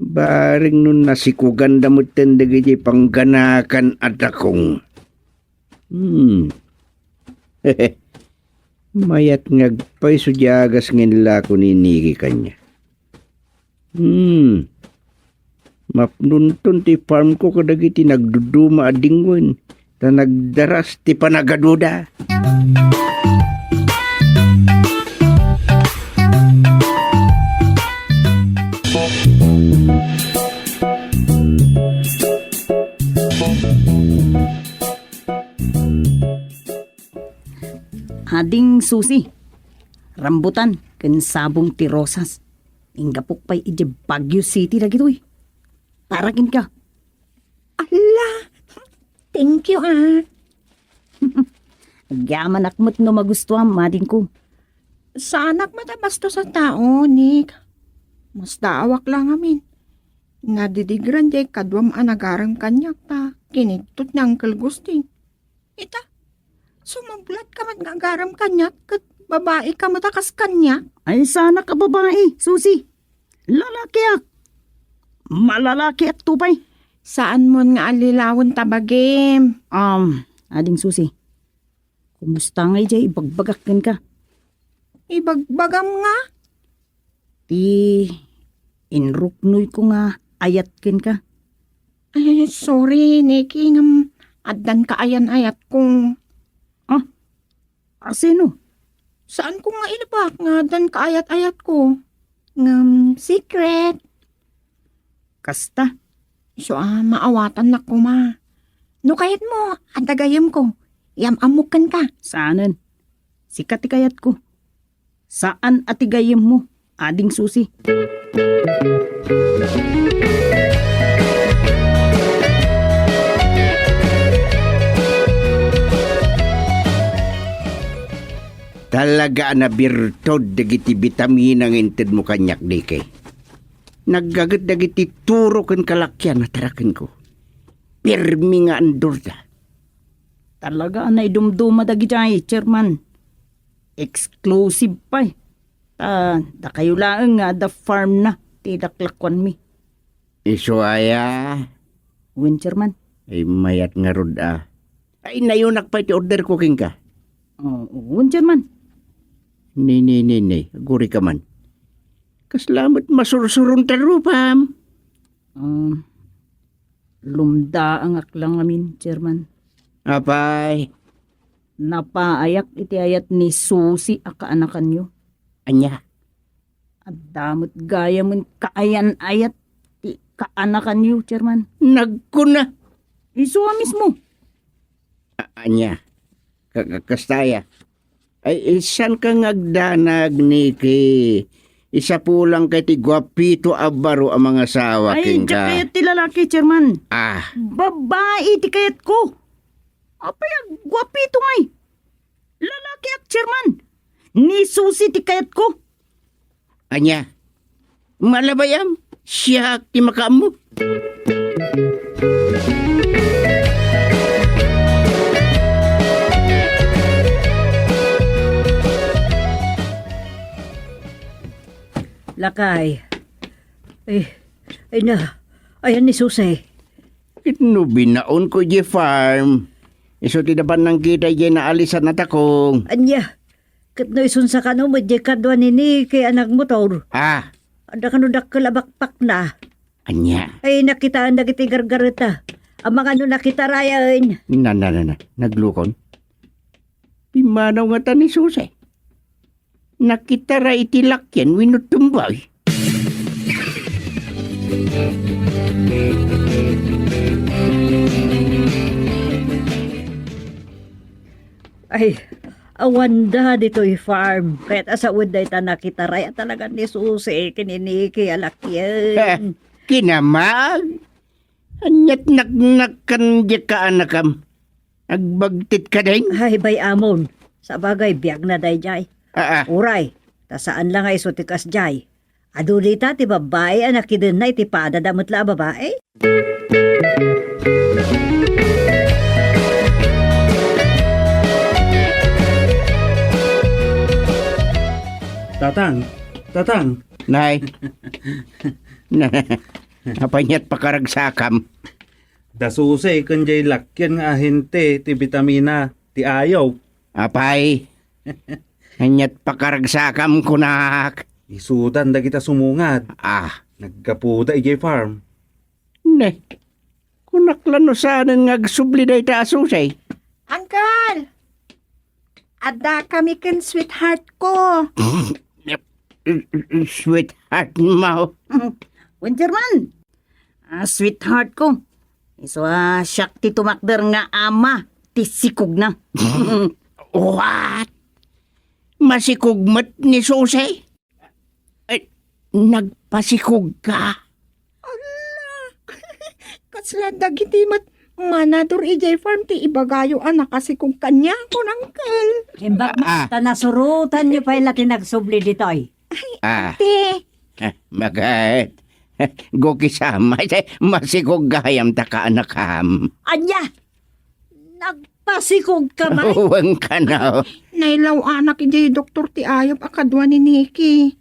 Baring nun nasikugan damutin dagijay pangganakan at akong. Mayat ngagpay sudyagas nginla ko ninigi kanya. Mapnuntun ti farm ko kadagiti nagduduma adingwen. Ta nagdaras ti panagaduda. Ading Susi, rambutan, ken sabong ti rosas. Inggapok pa'y iti Baguio City na gito'y. Parakin ka. Ala, thank you Agyaman akmat no magustuhan, mading ko. Sa anak matabasto sa tao, Nick. Mas daawak lang amin. Nadidigran jay kadwam anagarang kanyak ta. Kinigtot na Uncle Gusting. Ita, sumablat ka man nga garam kanyak kat babae ka matakas kanya. Ay sana ka babae, Susi. Lalaki ak. Malalaki ak tupay. Saan mo nga alilawon tabagim? Ading Susi. Kumusta nga jay ibagbagakin ka? Ibagbagam nga. Ti inruknoy ko nga ayatkin ka. Ay, sorry, Nicky. Ngam, addan ka ayan-ayat kung... Asino? Saan ko nga ilabak nga addan ka ayat-ayat ko? Ngam, secret. Kasta. So, maawatan na ko, ma. No kayat mo, adagayam ko. Yamamukan ka. Saanan? Sikat ikayat ko. Saan atigayim mo, ading Susi? Talaga na birtod dagiti vitamina ng inted mo kanyak di kay. Naggagat dagiti turo kan kalakyan na tarakin ko. Pirmi nga andor da. Talaga na idumduma dagi jay, chairman. Exclusive pa eh. Da kayo lang nga the farm na. Tidaklakwan mi. Iso aya. Win, chairman. Ay mayat nga rod Ay nayunak pa iti order ko king ka. Win, chairman. Ni. Guri ka man. Kaslamat masursurong tarupam. Lumda ang aklang amin, chairman. Apay. Napaayak iti ayat ni Susi akaanakan nyo. Anya. At damot gaya mo kaayan-ayat ti kaanakan nyo, chairman. Nagkuna. Isuwa mismo. Anya. Kastaya. Ay isan ka ngagdanag ni kay isa po lang kay ti gwapito abaro ang mga asawa Ay, king di ka. kayat ti lalaki, chairman. Babae ti kayat ko. Apay, gwapito ngay. Lalaki ak, chairman. Ni Susi ti kayat ko. Anya. Malabayam. Siya ti makaam mo. Lakay. Ay na. Ayan ni Susi. Itno binaon ko di farm. Iso ti dapan nang kita di naalisan na takong. Anya. Kat no isun sa kano mo di kadwa nini kay anak motor. Ada kano dakkalabakpak na. Anya. Ay nakitaan na kiti gargarita. Ang mga nakita rayan. Na. Naglukon. Pimanaw nga ta ni Susi. Nakita ra iti lakyan winutumbay. Ay, awanda dito'y farm. Kahit asawad day ta nakita raya talaga ni Susi, kininiki, alakyan. Kinamag. Anyat naknakan di ka anakam. Agbagtit ka din. Ay, bay amon. Sa bagay, biyag na day jay. Uray, ta saan lang ay sutikas jay. Ado dita ti babae anak kidin na iti padadamot la babae. Tatang, Nay. Apanyat pakaragsakam. dasusay kanjay lakyan nga ahente ti vitamina ti ayaw. Apay. Anyat pakaragsakam kunak. Isudan da kita sumungad. Nagkapuda ijay farm. Ne. Kunak lano saan nga agsubli day ta asusay. Uncle! Ada kami ken sweetheart ko. Sweetheart mo. Winterman, sweetheart ko. Siyak ti tumakder nga ama, ti sikog na. What? Masikugmat ni Susay? Nagpasikog ka? Kasla dagiti manador ijay farm ti ibagayo anak kasi kung kanya ko Uncle. Imbak tanasurutan niyo pa ila tinagsubli dito'y. Ti, Magat. Go kisama. Masikog gayam ta ka anakam. Anya! Nagpasikog ka man. Uwang ka na. nailaw anak ijay doktor ti ayop akadwa ni Nikki.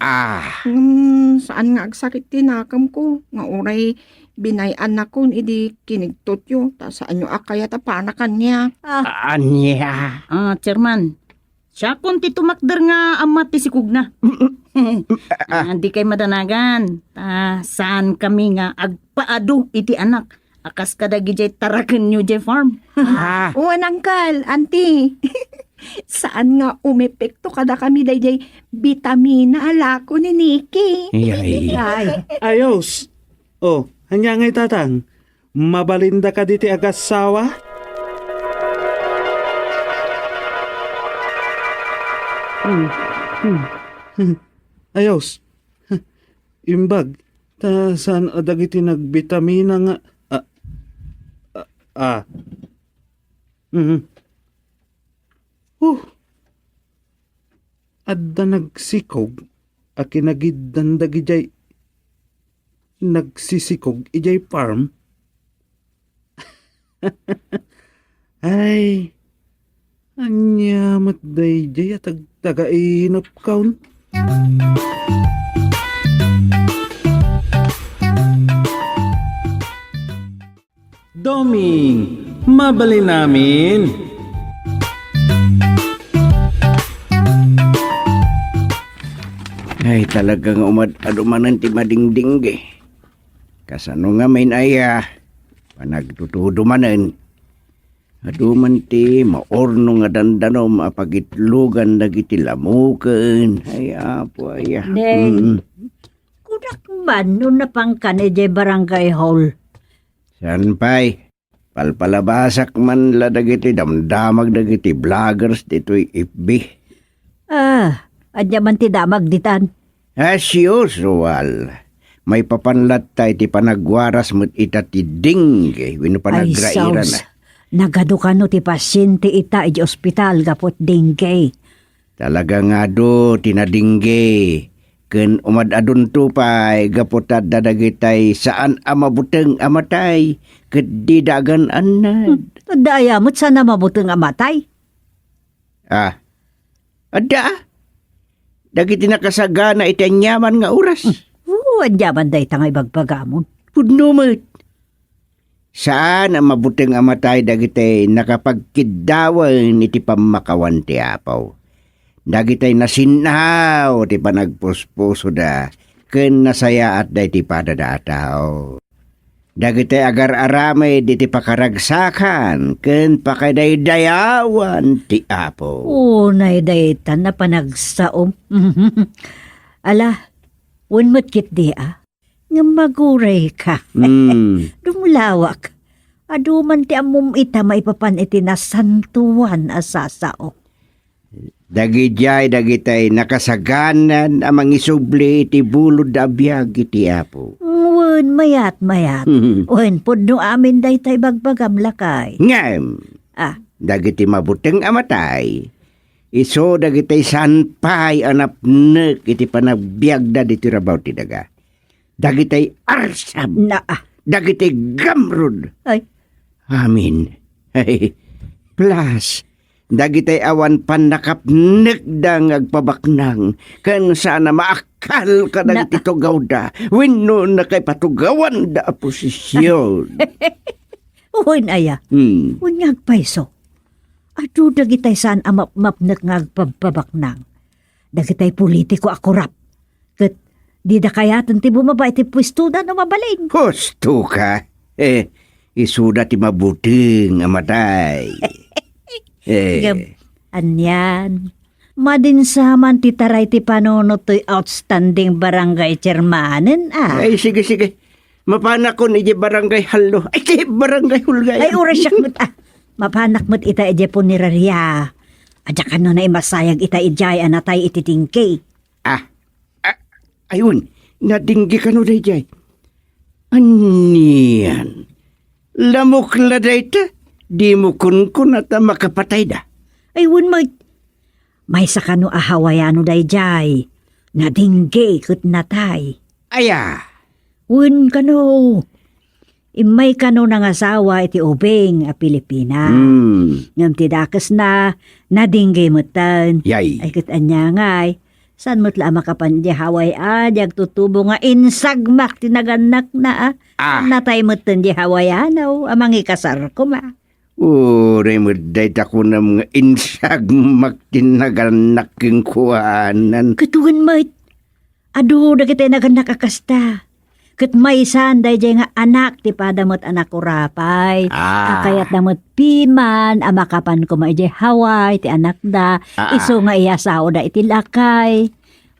Saan nga agsakit tinakam ko. Nga uray binayan na kun idi kinigtot yo. Ta saan yo akaya ta panakan niya. Anya. Chairman, siya kung ti tumakder nga ama ti sikog na. Di kay madanagan. Saan kami nga agpaado iti anak. Akas kadagi jay taraken nyo jay farm. Uwan Uncle, auntie. Saan nga umepekto kada kami dayjay vitamina alako ni Nikki. Yay. Ay, Ayos. Hanya ngay tatang. Mabalinda ka diti agasawa? Ayos. Imbag. Saan adagiti nagbitamina nga? Adda nagsikog. Akinagiddan dagijay nagsisikog ijay farm. Ay, anyamat dayjay at taga-inop kaun. Doming, mabali namin. Ay talagang adumanan ti madingding eh. Kasano nga main aya. Panagtutudo manen. Aduman ti maorno nga dandanom apagitlugan dagiti lamuken. Ay apo aya. Neng. Kudak man nun napangkan ijay barangay hall. San pay? Palpalabasak man la dagiti damdamag dagiti vloggers dito'y FB. Adya man ti damag ditan. As usual, may papanlat tayo ti panagwaras mo't itatiding wino Ay, panagrairan saus. na. Nagadukano ti pasyente ita iji ospital gapot dingge. Talaga nga do, tinadingge. Ken umadadun tupay, gapotad dadagitay saan amabuteng amatay, ket di dagan anad. Daya mo't sana mabuteng amatay. Ada? Dagiti nakasagana itanyaman nga oras. Adya man day tangay bagpagamon. Pudno mo't. Saan ang mabuteng amatay dagitay nakapagkidawan iti pamakawan ti apaw. Dagitay nasinaw ti panagpuspuso da ken nasaya at da iti padadataw. Dagitay agar-aramay di ti pakaragsakan ken pakadaydayawan ti apaw. Unay daytan na panagsaom. Ala, unmat kit di nga maguray ka. Dumulawak. Aduman ti amum ita maipapan iti nasantuan asasao. Dagijay dagitay nakasaganan amang isubli iti bulod da abiyag iti apo. Wen mayat. Wen pudno amin daytay bagbagam lakay. Ngem, Ah, dagiti mabuteng amatay. Iso dagitay sanpay anapnek iti panagbiag da diti rabaw ti daga. Dagitay arsam, dagitay gamrod. Ay, Amin. Ay, plus, dagitay awan panakapnek da ngagpabaknang kan sana maakal ka dagiti tugaw da wenno na kay patugawan da posisyon. wen aya. Wen ngagpaiso. Adu dagitay saan amap-mapnek ngagpababaknang. Dagitay politiko akurap. Ket di da kayatan ti bumaba iti pwesto da no mabalin. Husto ka. Isuda ti mabuting amatay. Gab, anyan. Madinsaman ti taray ti panunot to'y outstanding barangay chairmanen Ay, sige. Mapanak ko ni barangay halo. Ay, kay barangay hulgay. Ay, oras siya mo't mapanak mo't ita ije po ni Raria. Adya ka no na imasayag ita ijay anatay ititingkay. Ayun, nadinggi ka no dayjay. Aniyan. Lamok la dayta. Di mo kun at makapatay da. Ay, wun may sakano ahawayano dayjay. Nadingge ket natay. Aya. Wun kano. Imay kano nang asawa iti ubeng a Pilipina. Ngam ti dakas na nadingge motan. Yay. Ay ket anya ngay. San mo't la makapan di haway jag tutubo nga insagmak tinaganak na natay motan di hawayanaw amang ikasar ko ma. Ure mo dayta ko na mga insagmak tinaganak king kuhanan. Ketuan mat. Aduh dagiti naganak akasta. Ket may sanday jay nga anak ti padamot anak ko rapay. Kayat damot piman amakapan ko ma ijay haway ti anak da. Iso nga iasao da iti lakay.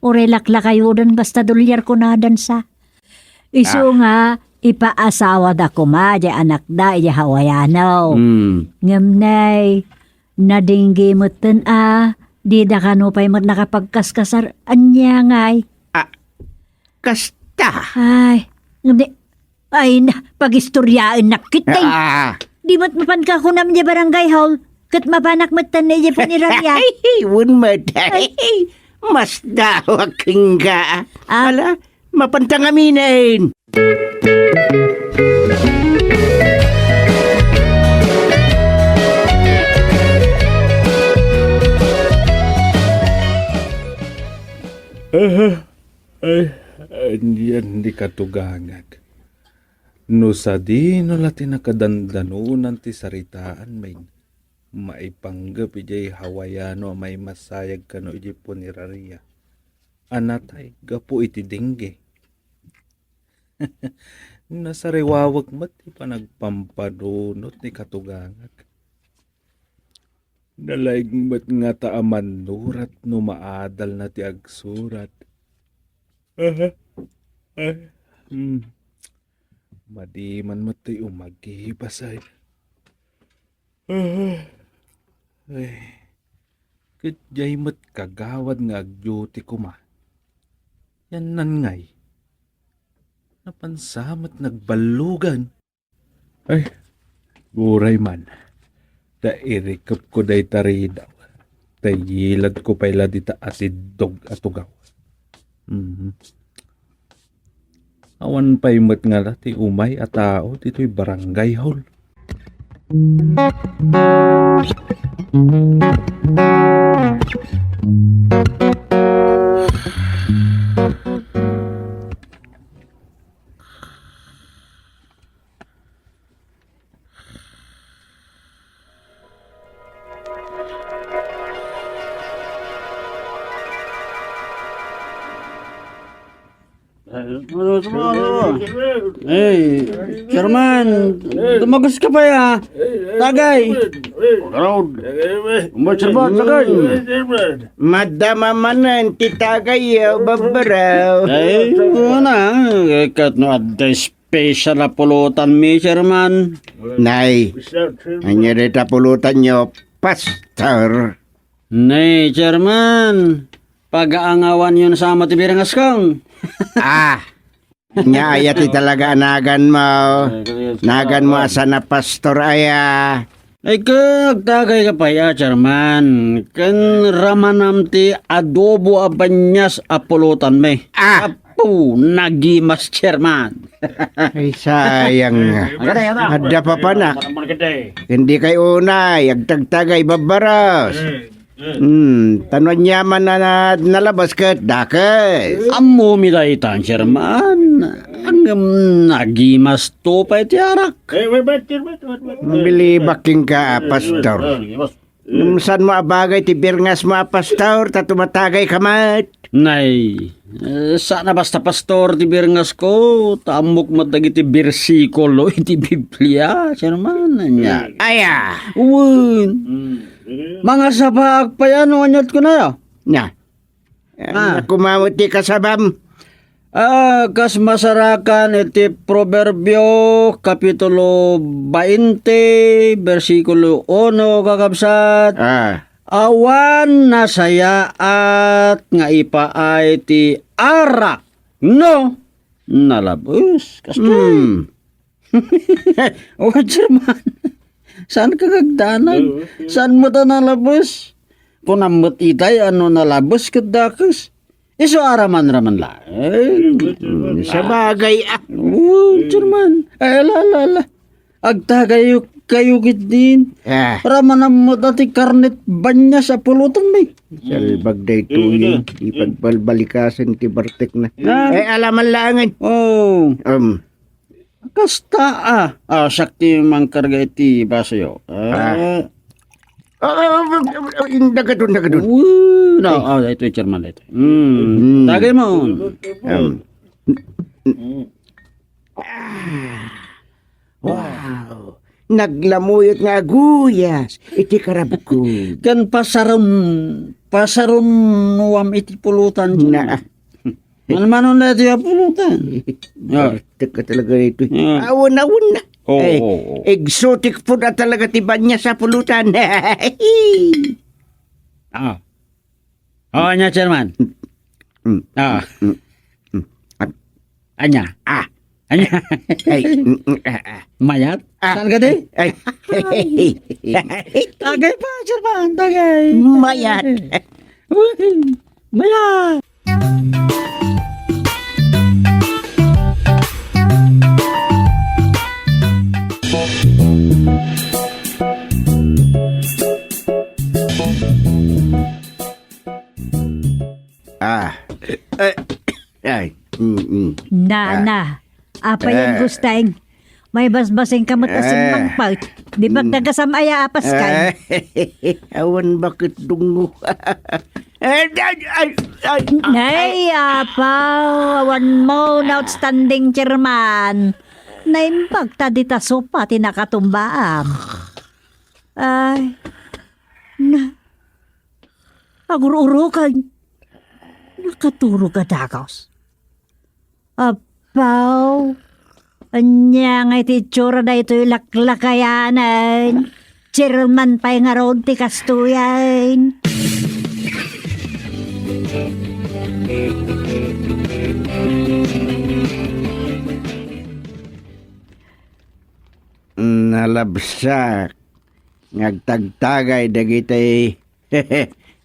Ure laklakayo dan basta dolyar ko na dansa. Iso nga ipaasawa da ko ma jay anak da ijay hawayanaw. Ngamnay nadinggi mo ten di da kano pa'y mat nakapagkaskasar anya ngay. Kasta. Ay, ngamdi, ay na, pagistoryaan na kitay. Di mo't mapan ka ko naman di barangay hall. Kat mapanak mo't tanay di po ni Raria. Ay, wun maday. Mas dawak ka. Ala, mapantangaminin. Anyan di katugangag. No sa di no lati nakadandanunan ti saritaan may maipanggap ijay hawayano may masayag kano ijay puniraria. Anatay gapu iti dingge. Nasariwawag mat ti panagpampadunot ni katugangag. Nalaig mat nga taaman nurat no maadal na ti agsurat. Madiman mo tayo umagihibasay. Kadyay mo't kagawad nga agduty ko ma. Yan nan ngay. Napansamat nagbalugan. Ay, buray man. Dairikap ko day tari daw. Tayilad ko pa'y ladita asid dog atugaw. Awan pa'y mat nga lati umay at tao dito'y barangay hall. Hey, Chairman, tumagas ka pa ya. Tagay. Umacirbat, tagay. Madama manan ti tagay babaraw. Ay, na. Kat no ada special na pulutan mi, Chairman. Nay, anya rita pulutan nyo, pastor. Nay, chairman. Pag-aangawan yun sa matibirangas kong. Nya ayat ti talaga nagan mo. Nagan mo asa na pastor aya. Ay kagtagay ka pa ya, chairman. Kan ramanam ti adobo abanyas apulutan me. Apo, nagimas, chairman. Ay sayang nga. Ada pa pa na. Hindi kay unay, agtagtagay babaras. Tanon yaman na nalabas ka, dakes. Amo mi daitan, chairman. Ang nagimas to pa iti arak. Bili baking ka, pastor. Saan mo abagay ti birngas mo, pastor, tatumatagay kamat. Nay, sana basta pastor ti birngas ko, tamok matag iti bersikulo iti Biblia, chairman. Anya. Aya. Uwin. Mga sabak pa yan, anyat ko na ya. Nya. Kumamot ti kasabam. Kas masarakan iti Proverbio Kapitulo 20 versikulo 1 kakabsat. Awan na saya at nga ipaay ti arak no nalabos. Kastoy. O German. Saan ka gagdanan? Saan mo ta nalabos? Kung namot itay ano nalabos kadakas. Iso araman-raman lang. Sa bagay, German. Ay, la. Agtagayo kayo git din. Ramanam mo dati karnet banya sa pulutan may. Salbag day tuloy. Ipagbalbalikasan ti Bartek na. Alaman langan. Oh. Kasta sakti mangkarga iti basayo. Nagadun. Ito yung chairman ito. Tagay mo. Wow. Naglamuyot nga guyas. Iti karabukod. Kan pasarum nuam iti pulutan. Manon na iti pulutan. Bartek ka talaga ito. Awon na. Exotic food na talaga tiba niya sa pulutan. Anya, chairman. Anya. Anya. Mayat? Saan ka di? Tagay pa, chairman. Tagay. Mayat. Mayat. Na. Apa yung gusteng? May basbasing kamatasin mangpalt. Di ba nagasamaya apas kay? Awan bakit dungo? Nay, apaw. Awan mo na outstanding chairman. Naimbag ta di taso pati nakatumbaam. Ay. Na. Aguro-uro ka. Nakaturo ka dagaws. Apaw. Anya nga iti tsura na ito'y laklakayanan. Chairman pa'y nga roon ti kastuyan. Nalabsak. Ngagtagtagay dagitay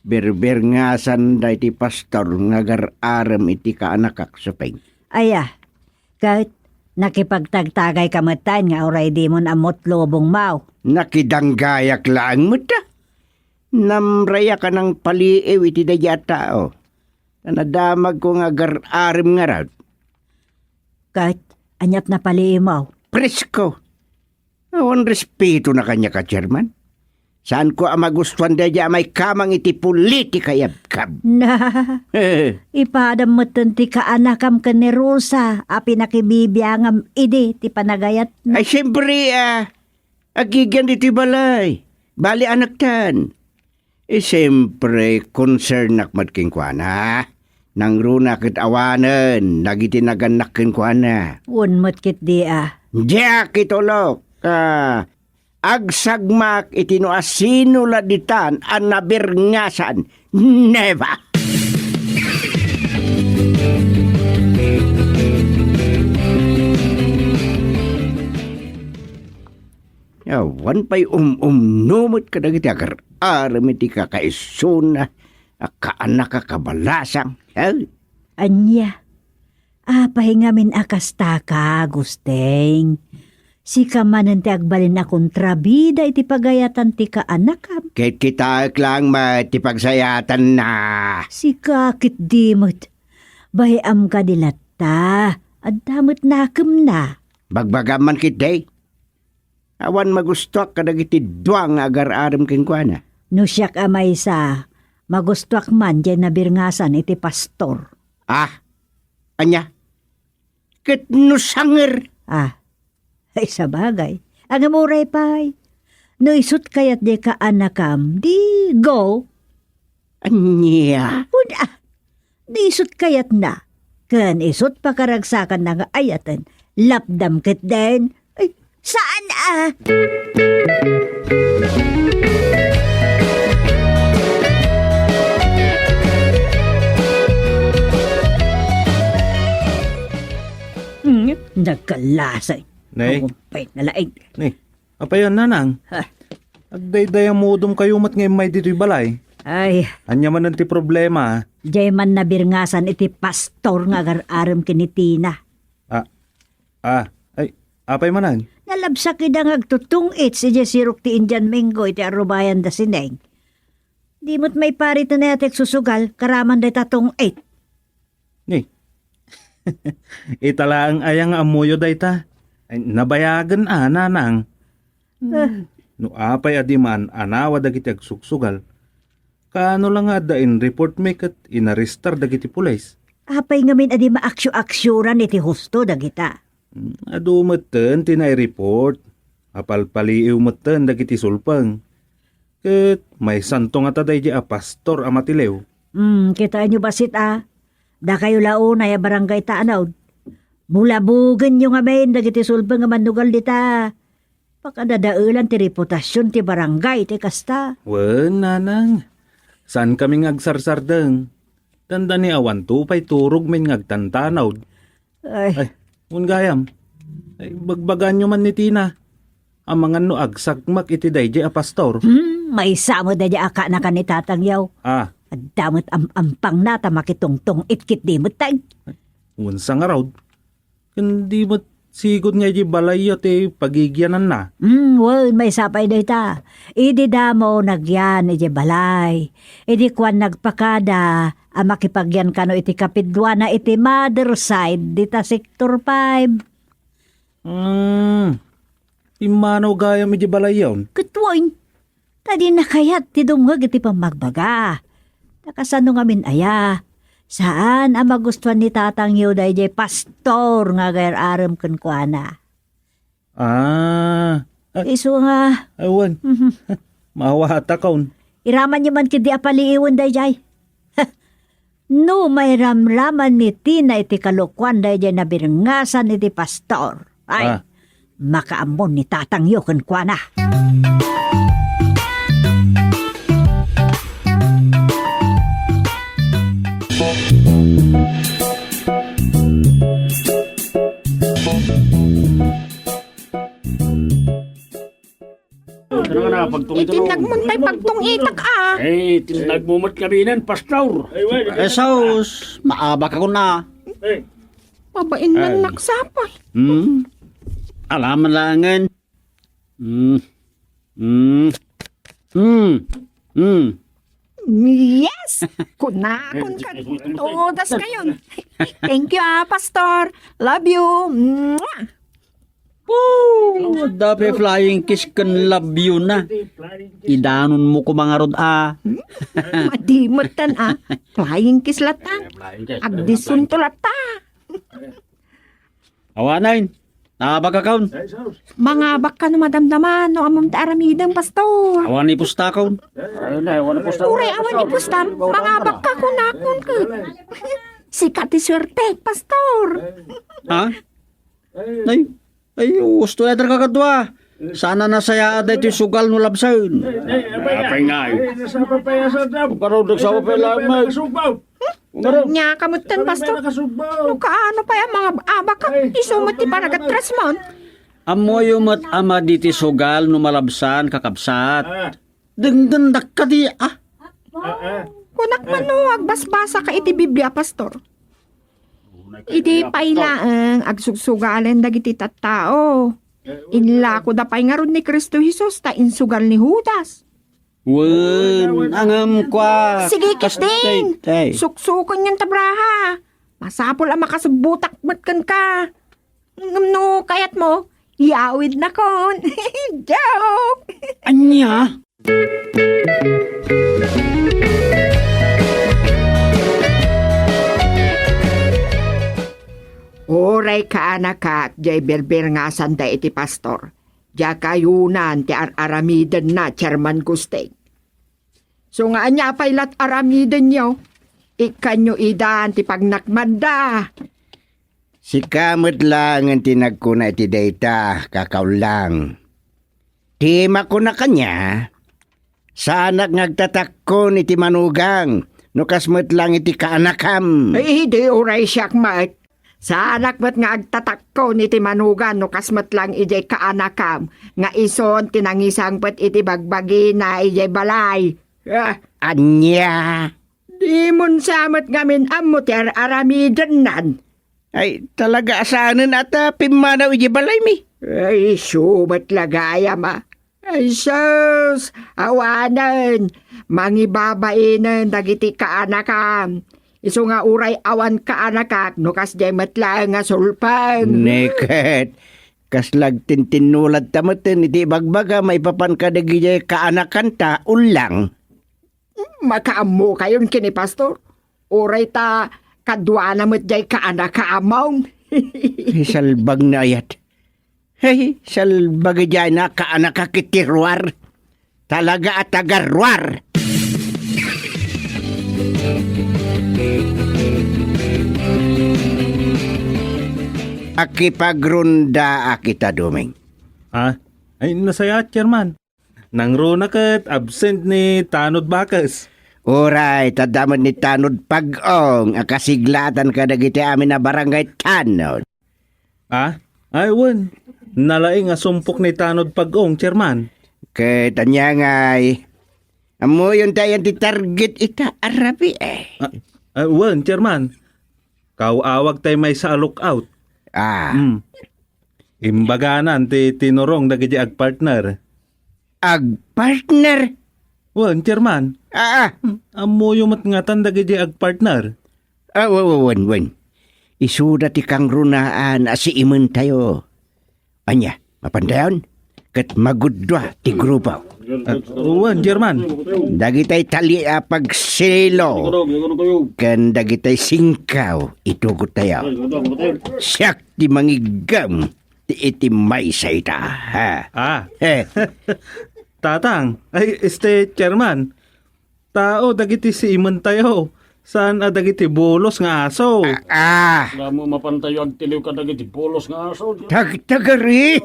berberngasan da iti pastor ngagar-aram iti kaanakak supeng. Aya, kahit nakipagtagtagay kamatan nga oray di mo amot lobong mau. Nakidanggayak lang mo ta. Namraya ka ng paliiw iti dayata o. Nadamag ko ngagar-aram nga raw. Kahit anyat na pali mo. Presko. Awan respeto na kanya ka, Chairman. Saan ko ang magustuhan daya may kamang iti politika yabkab. Na, ipadam mo ti kaanakam ka ni Rosa, api nakibibiyangam idi, ti panagayat na. Ay, siyempre, agigyan iti balay. Bali anak tan. Siyempre, concern nakmat king kuana. Nang runa kit awanan, nagiti naganak king kuana. Unmot kit di Diyak itulok. agsagmak iti no asino laditan ang nabirngasan. Never! Yawan pa'y numot ka dagiti agar aram iti kakaisuna kaanak kakabalasang. Anya, pahingamin akasta ka, Gusteng. Si kamanan ti agbalin na kontrabida iti pagayatan ti kaanakam. Kahit kita lang matipagsayatan na. Si kakit dimot. Bayam ka dilata. At damot nakam na. Bagbagaman kitay. Awan magusto ka dagiti duwang agar aram keng kuana. No siyak amay sa magustuak man dyan nabirngasan iti pastor. Anya? Ket no sanger. Ay sa bagay. Ang amuray pa'y. No isut kayat di ka anakam, di go. Anya? Di isut kayat na. Kan isut pakaragsakan na nga ayatan. Lapdam ket den. Ay, saan Nagkalasay. Nay, Kumpay na laing. apayan nanang. Ha? Agdayday ang modom kayo mat ngayon may dito'y balay. Ay, Anya man ti problema. jay man nabirngasan iti pastor nga agar-aram kinitina. Ay, apay manan. Nalabsak idang agtutungit si Jesirok ti Indian Mingo iti arubayan da sineng. Di mo't may parito na yatek susugal, karaman da tatong 8. Ni. Itala ang ayang amuyo dayta. Ay, nabayagan nanang. No apay adiman anawa dagiti agsuksugal. Kaano lang nga dain report make at inaristar dagiti pulis. Apay ngamin adi maaksyo-aksyoran iti husto dagita. Adu meten tinay report. Apalpaliiw meten dagiti sulpang. Ket may santong ataday di a pastor amatilew. Kita nyo basit Da kayo launa ya barangay taanaw. Bulabugan nyo nga main dagiti sulpang nga manugal dita. Pakadadaulan ti reputasyon ti barangay ti kasta. Wen nanang. Saan kaming agsarsardeng? Tanda ni awan to pa'y turog min ngagtantanaw. Ay, gayam. Ay, bagbagan nyo man ni Tina. Amangan no agsagmak iti dayjay a pastor. May samo da aka na kanitatang yaw. At damot ampang na tamakitungtong itkit di mo tag. Unsa nga raw. Hindi mo sigod nga di balay ti pagigyanan na. Well, may sapay da ita. Idi damo nagyan iti balay. Idi kwan nagpakada. Makipagyan kano iti kapidwa na iti mother side dita sector 5. Imanaw gaya mi di balay yun. Kutwoy. Tadi nakayat ti dumwag iti pamagbaga. Nakasano nga min aya. Saan ang magustuhan ni Tatang Yoday jay pastor nga gayar-aram kan kuana. Iso nga. Awan. Mawata kaun. Iraman niyo man kidi apaliiwan day jay. No may ramraman ni Tina iti kalukwan day jay nabirngasan iti pastor. Ay, makaamon ni Tatang Yo kan kuana. Itinag mo tayo pagtong itak tinag mo mat kabinan, pastor. Sos, maabak ako na. Pabain man naksapay. Alaman langan. Yes! Kunakon ka. Todas ngayon. Thank you pastor. Love you. Mwah! Dapat flying kiss kan love you na. Idanon mo ko mga rod Madimutan Flying kiss lata. Agdisun to lata. Awanain. Nakabagakaon. Mga baka na madamdaman no amam ta aramidang pastor. Awan ni pusta kaon. Uray awan ni pustan. Mga baka ko nakon ko. Sikat ti swerte, pastor. Ha? Ay, gusto na kakadwa. Sana nasaya aday ti sugal no labsan. Apay nga eh. Karoon nagsawa pa lamang. Nya kamutan, Pastor. No kaano pa yung mga abak ka? Isumot ti panagatres mo. Amoy mat ama diti sugal no malabsan kakabsat. Denggendak ka di ah. Kunak manuwag basbasa ka iti Biblia, Pastor. Iti pailaang agsugsugalen dagiti tattao. Inla ko da pay nga ron ni Kristo Jesus ta insugal ni Judas. Wen, angam kwa. Sige, Kistin. Tay. Suksukan yan tabraha. Masapol ang makasubutak matkan ka. No, kayat mo, iawid na kon. Joke! Anya? Oray ka anak ka, jay berber nga sanda iti pastor. Diya kayunan ti aramiden na chairman Gusteng. So nga anya pailat aramiden nyo, ikanyo idan ti pagnakmanda. Si kamot lang ang tinagkuna iti data, kakaw lang. Di makuna kanya, sa anak ngagtatakon iti manugang, nukasmat lang iti kaanakam. Ay, di oray siyak mat. Sa anak mat nga agtatakko iti manugan no kasmat lang ijay kaanakam nga ison tinangisang pat iti bagbagi na ijay balay. Ah, Anya, di mon samat ngamin amo ti aramidan nan. ay talaga asanan at pimanaw iti balay mi. Ay, subat lagaya ma. Ay, sus, awanan. Mangibabainan dagiti kaanakam. Iso nga uray awan kaanakak, no kas jay matlang nga sulpang. Neket, kaslag tintinulad tamaten iti bagbaga may papan kadagi kaanakan ta ulang. Makaamo kayon kini pastor. Uray ta kadwa na met jay kaanakaamaw. Salbag na ayat. Hey, salbag dyan na kaanakakitirwar. Talaga at agarwar. Akipagrunda akita duming. Ah, ay nasaya, chairman. Nang runa kat absent ni Tanod Bakas. Oray, tadaman ni Tanod Pag-ong, akasiglatan ka dagiti amin na barangay Tanod. Ah, ay wan. Nalaing nga sumpok ni Tanod Pag-ong, chairman. Kaya tanya ngay, amo yun tayo ti target ita arabi eh. Ay wan, chairman. Kauawag tay may sa lookout. Imbaganan ti tinurong dagiti ag-partner. Ag-partner? Wan, chairman. Amo yung matngatan dagiti ag-partner. Wan. Isuda ti kang runaan si imen tayo. Anya, mapandayon? Kat magudwa ti grupo. Wan, chairman. Dagitay tali pagsilo. Kan dagitay singkaw. Itugot tayo. Siyak ti mangigam. Ti iti may sa ita. Ha? Tatang, ay chairman. Tao dagiti si iman tayo. Saan dagiti bolos nga aso? Wala mo mapantayo ag tiliw ka dagiti bolos nga aso. Tagari.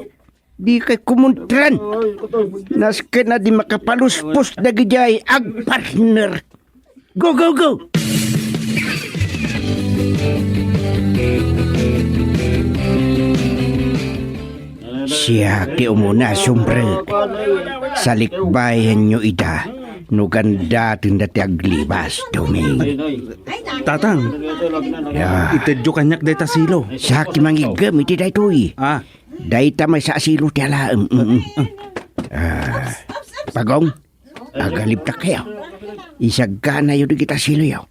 Di kay kumuntran. Naska na di makapaluspos dagijay ag partner. Go, go, go! Siya ki umuna sumbrel. Salikbayan nyo ida. No ganda tindati aglibas, Doming. Tatang, itedyo kanyak deta silo. Sa ki mangigam iti daytoy. Dayta may sa asilo ti ala. Pagong, agalip ta kayo. Isagka na yun kita silo yaw.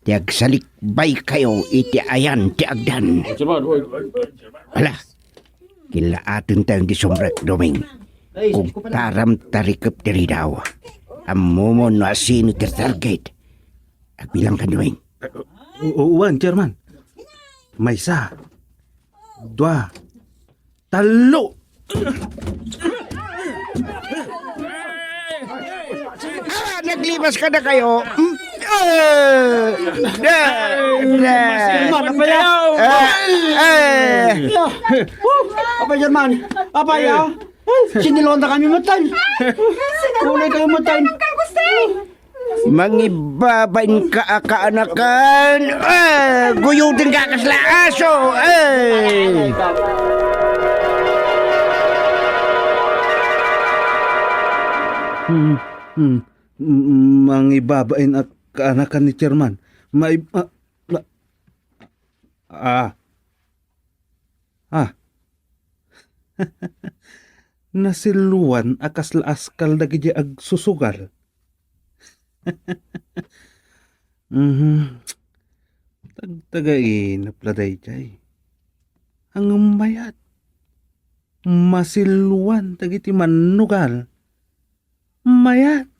Tiag salikbay kayo iti ayan ti agdan. Wala. Kila atin tayong disumbrek, Doming. Kung taram tarikap tiri daw. Amumo no asino ti target. Agbilang ka, Doming. Uwan, chairman. May isa. Dua. Talo. Naglibas ka na kayo. Apa Jerman? Apaya? Sinilonda kami matan. Kulay kayo matan. Mangibabain ka kaanakan. Guyudin ka kasla aso. Mangibabain at kaanakan ni Chairman. Nasiluan akas laaskal dagi ag susugal. Tagtagain na pladay jay. Ang mayat. Masiluan dagiti manugal. Mayat.